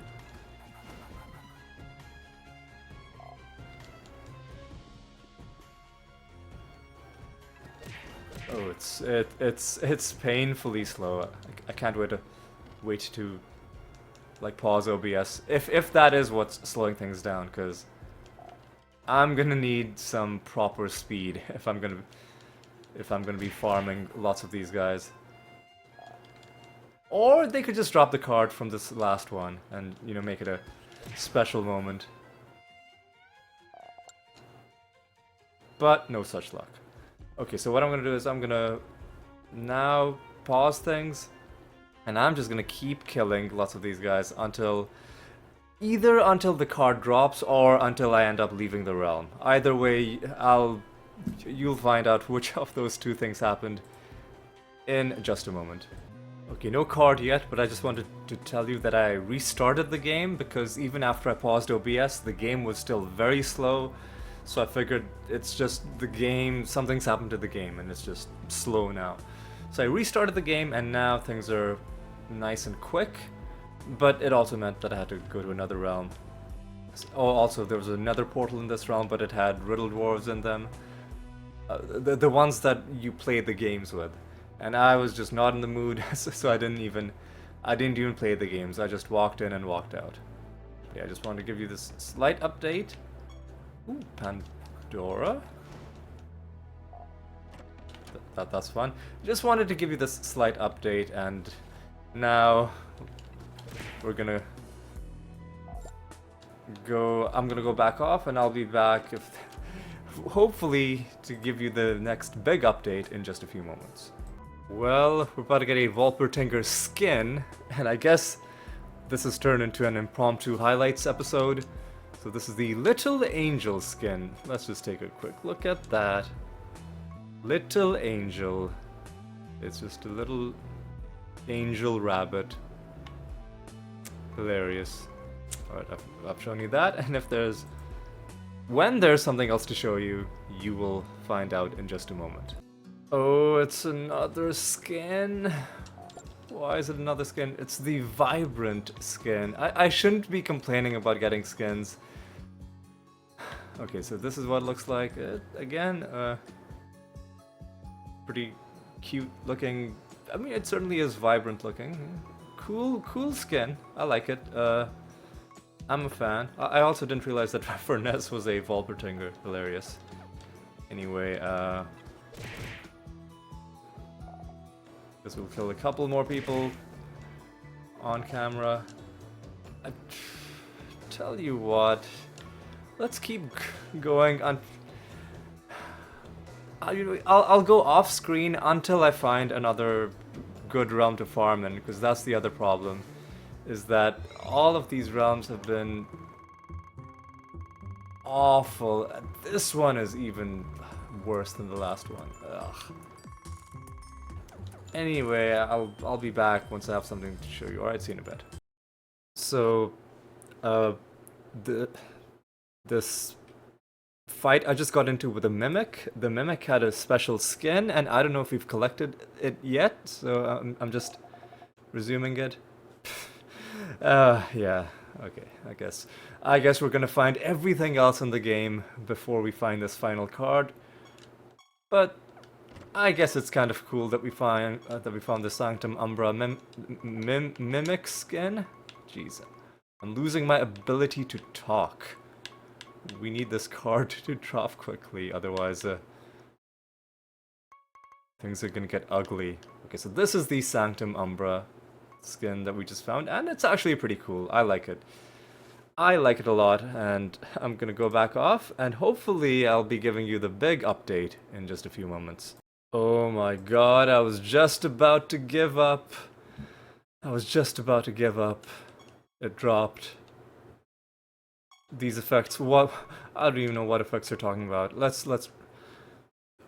Oh, it's painfully slow. I can't wait to like pause OBS if that is what's slowing things down, because I'm gonna need some proper speed if I'm gonna be farming lots of these guys. Or they could just drop the card from this last one and, you know, make it a special moment. But no such luck. Okay, so what I'm gonna do is I'm gonna now pause things, and I'm just gonna keep killing lots of these guys until either until the card drops or until I end up leaving the realm. Either way, you'll find out which of those two things happened in just a moment. Okay, no card yet, but I just wanted to tell you that I restarted the game because even after I paused OBS, the game was still very slow. So I figured it's just the game, something's happened to the game and it's just slow now. So I restarted the game and now things are nice and quick, but it also meant that I had to go to another realm. Oh, also there was another portal in this realm, but it had riddle dwarves in them. The ones that you play the games with. And I was just not in the mood, so I didn't even play the games. I just walked in and walked out. Yeah, I just wanted to give you this slight update. Ooh, Pandora. That's fun. Just wanted to give you this slight update, and now we're gonna go. I'm gonna go back off, and I'll be back hopefully to give you the next big update in just a few moments. Well, we're about to get a Volpertinger skin, and I guess this has turned into an impromptu highlights episode. So this is the Little Angel skin. Let's just take a quick look at that. Little Angel. It's just a little angel rabbit. Hilarious. Alright, I've shown you that, and when there's something else to show you, you will find out in just a moment. Oh, it's another skin. Why is it another skin? It's the Vibrant skin. I shouldn't be complaining about getting skins. Okay, so this is what it looks like. Again, pretty cute looking. I mean, it certainly is vibrant looking. Cool skin. I like it. I'm a fan. I also didn't realize that Furness was a Volpertinger. Hilarious. Anyway, guess we'll kill a couple more people on camera. I tell you what, let's keep going on. I'll go off screen until I find another good realm to farm in, because that's the other problem, is that all of these realms have been awful. This one is even worse than the last one. Ugh. Anyway, I'll be back once I have something to show you. Alright, see you in a bit. So, this fight I just got into with a Mimic. The Mimic had a special skin, and I don't know if we've collected it yet, so I'm just resuming it. Yeah, okay, I guess we're gonna find everything else in the game before we find this final card. But I guess it's kind of cool that we found the Sanctum Umbra Mimic skin. Jeez, I'm losing my ability to talk. We need this card to drop quickly, otherwise things are gonna get ugly. Okay, so this is the Sanctum Umbra skin that we just found, and it's actually pretty cool. I like it. I like it a lot, and I'm gonna go back off, and hopefully I'll be giving you the big update in just a few moments. Oh my god, I was just about to give up. It dropped. These effects, what? I don't even know what effects they're talking about. Let's...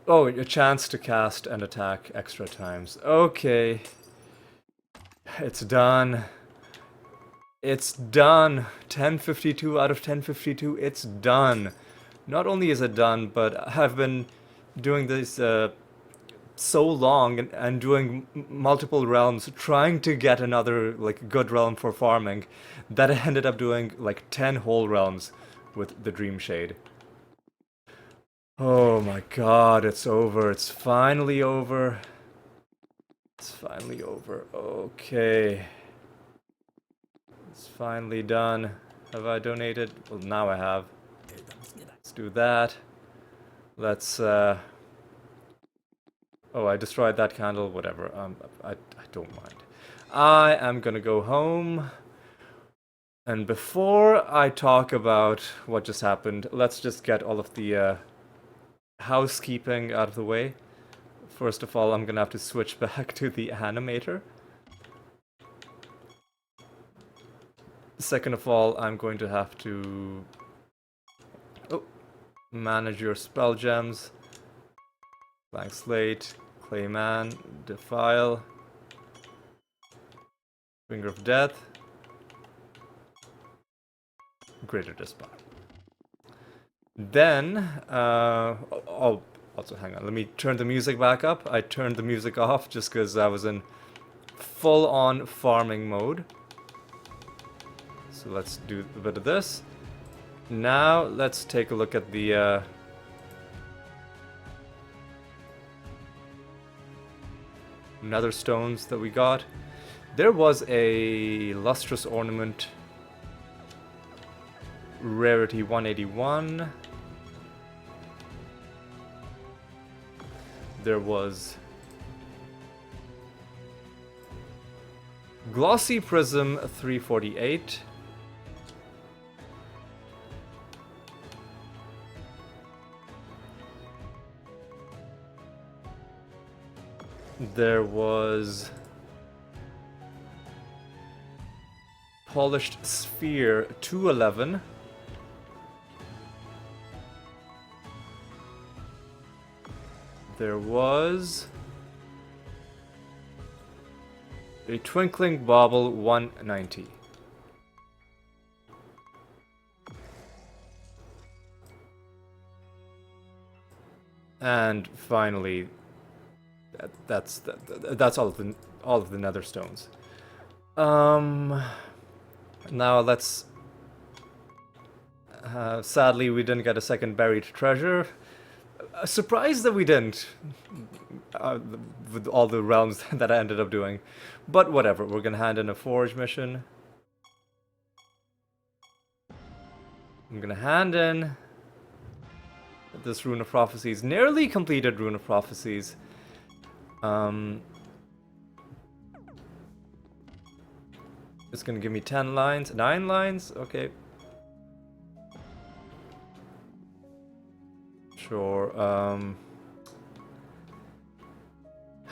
Oh, a chance to cast and attack extra times. Okay. It's done. It's done. 1052 out of 1052, it's done. Not only is it done, but I've been doing this so long and doing multiple realms, trying to get another like good realm for farming, that I ended up doing like 10 whole realms with the Dream Shade. Oh my god, it's over. It's finally over. It's finally over. Okay. It's finally done. Have I donated? Well, now I have. Let's do that. Let's oh, I destroyed that candle, whatever. I don't mind. I am gonna go home. And before I talk about what just happened, let's just get all of the housekeeping out of the way First of all, I'm gonna have to switch back to the animator. Second of all, I'm going to have to manage your spell gems. Blank slate, Clayman, Defile, Finger of Death, Greater Dispel. Then, oh, also hang on, let me turn the music back up. I turned the music off just because I was in full-on farming mode. So let's do a bit of this. Now let's take a look at the nether stones that we got. There was a lustrous ornament, rarity 181. There was glossy prism 348. There was polished sphere 211. There was a twinkling bauble 190. And finally, that's all of the nether stones. Now let's. Sadly, we didn't get a second buried treasure. Surprised that we didn't, with all the realms that I ended up doing. But whatever, we're gonna hand in a forge mission. I'm gonna hand in this Rune of Prophecies, nearly completed Rune of Prophecies. It's gonna give me 10 lines, 9 lines, okay. Sure,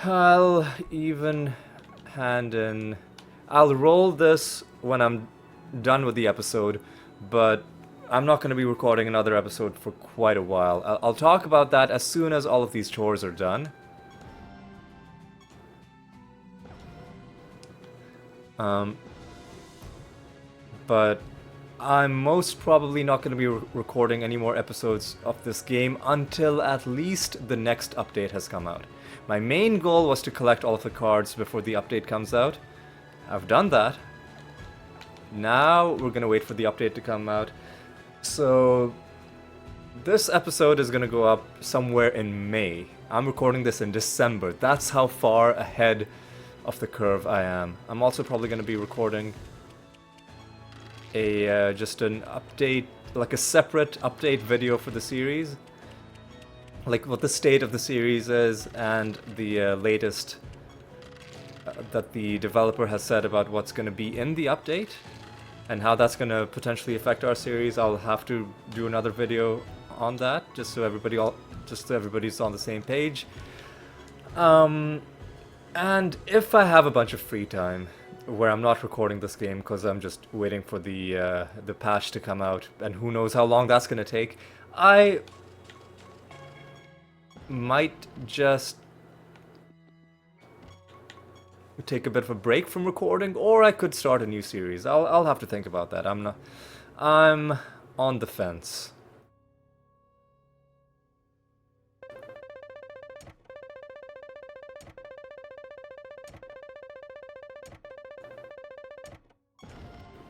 I'll even hand in... I'll roll this when I'm done with the episode, but I'm not going to be recording another episode for quite a while. I'll talk about that as soon as all of these chores are done. But I'm most probably not going to be recording any more episodes of this game until at least the next update has come out. My main goal was to collect all of the cards before the update comes out. I've done that. Now we're going to wait for the update to come out. So this episode is going to go up somewhere in May. I'm recording this in December. That's how far ahead of the curve I am. I'm also probably going to be recording a just an update, like a separate update video for the series, like what the state of the series is and the latest that the developer has said about what's going to be in the update and how that's going to potentially affect our series. I'll have to do another video on that just so everybody's on the same page. And if I have a bunch of free time where I'm not recording this game because I'm just waiting for the patch to come out, and who knows how long that's gonna take, I might just take a bit of a break from recording, or I could start a new series. I'll have to think about that. I'm on the fence.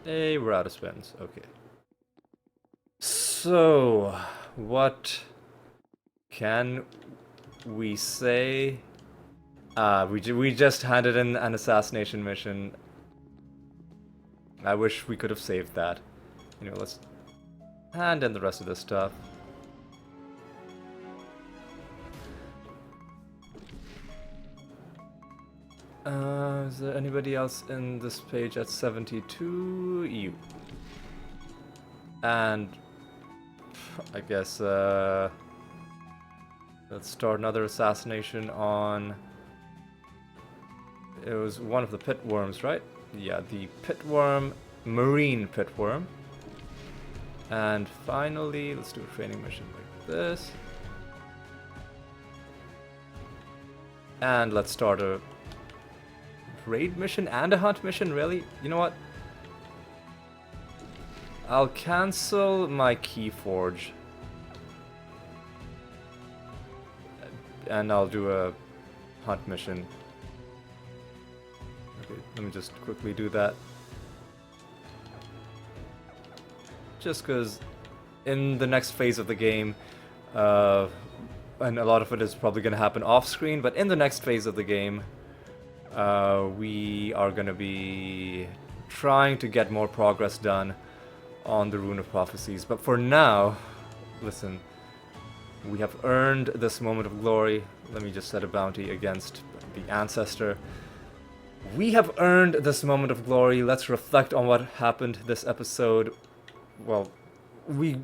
Hey, we're out of spins. Okay. So, what can we say? We just handed in an assassination mission. I wish we could have saved that. You know, let's hand in the rest of this stuff. Is there anybody else in this page at 72? You. And I guess Let's start another assassination on... It was one of the pit worms, right? Yeah, the pit worm, marine pit worm. And finally, let's do a training mission like this. And let's start a raid mission and a hunt mission, really? You know what? I'll cancel my Keyforge. And I'll do a hunt mission. Okay, let me just quickly do that. Just because in the next phase of the game, and a lot of it is probably going to happen off screen, but in the next phase of the game, we are going to be trying to get more progress done on the Rune of Prophecies. But for now, listen, we have earned this moment of glory. Let me just set a bounty against the Ancestor. We have earned this moment of glory. Let's reflect on what happened this episode. Well, we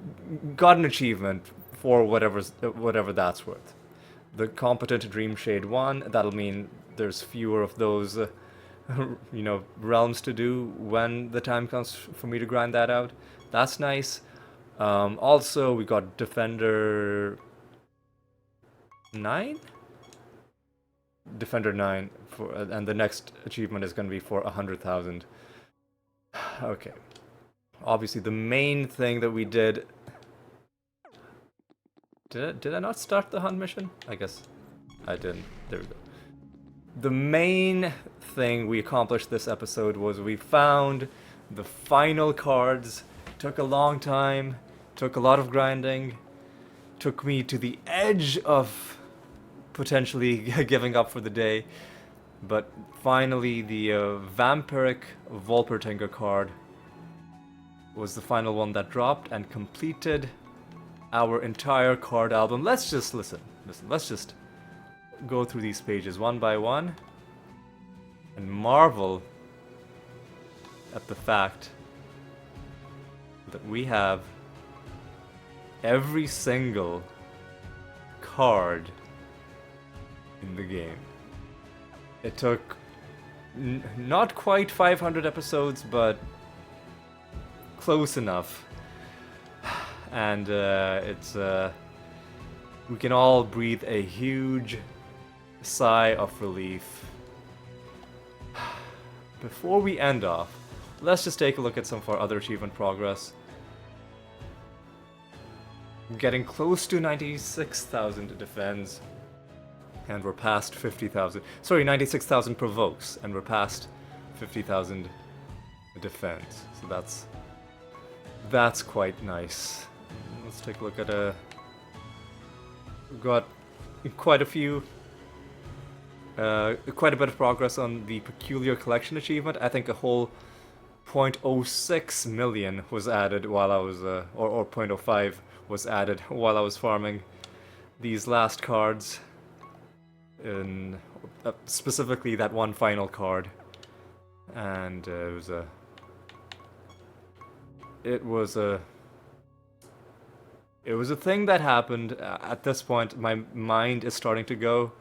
got an achievement for whatever that's worth. The Competent Dream Shade 1, that'll mean there's fewer of those, realms to do when the time comes for me to grind that out. That's nice. Also, we got Defender 9? Defender 9, and the next achievement is going to be for 100,000. Okay. Obviously, the main thing that we did... Did I not start the hunt mission? I guess I didn't. There we go. The main thing we accomplished this episode was we found the final cards. Took a long time, took a lot of grinding, took me to the edge of potentially giving up for the day, but finally the Vampiric Volpertinger card was the final one that dropped and completed our entire card album. Let's just listen, let's just go through these pages one by one and marvel at the fact that we have every single card in the game. It took not quite 500 episodes, but close enough. And we can all breathe a huge sigh of relief. Before we end off, let's just take a look at some of our other achievement progress. Getting close to 96,000 defends, and we're past 50,000. Sorry, 96,000 provokes, and we're past 50,000 defends. So that's quite nice. Let's take a look at we've got quite a few, quite a bit of progress on the Peculiar Collection achievement. I think a whole 0.06 million was added while I was, or 0.05 was added while I was farming these last cards. In specifically that one final card, and it was a thing that happened. At this point, my mind is starting to go,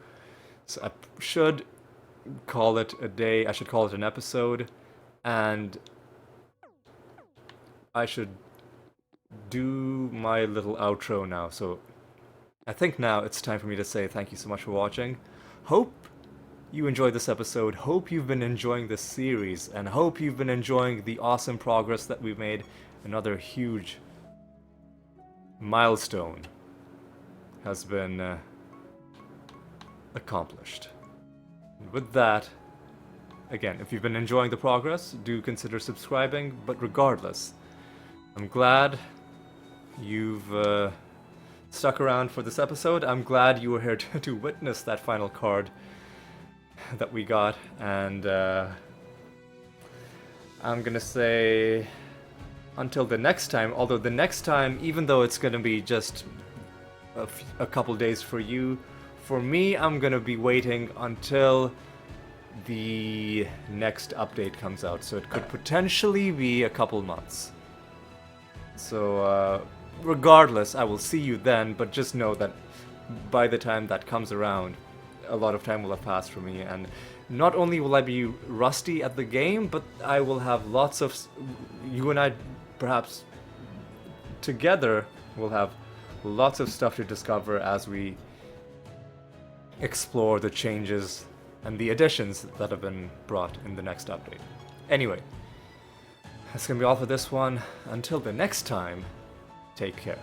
so I should call it a day. I should call it an episode, and I should do my little outro now. So I think now it's time for me to say thank you so much for watching. Hope you enjoyed this episode, hope you've been enjoying this series, and hope you've been enjoying the awesome progress that we've made. Another huge milestone has been accomplished. And with that, again, if you've been enjoying the progress, do consider subscribing, but regardless, I'm glad you've stuck around for this episode. I'm glad you were here to witness that final card that we got, and I'm gonna say until the next time, although the next time, even though it's gonna be just a couple days for you, for me, I'm gonna be waiting until the next update comes out, so it could potentially be a couple months. So regardless, I will see you then, but just know that by the time that comes around, a lot of time will have passed for me, and not only will I be rusty at the game, but I will have lots of... You and I, perhaps together, will have lots of stuff to discover as we explore the changes and the additions that have been brought in the next update. Anyway, that's gonna be all for this one. Until the next time, take care.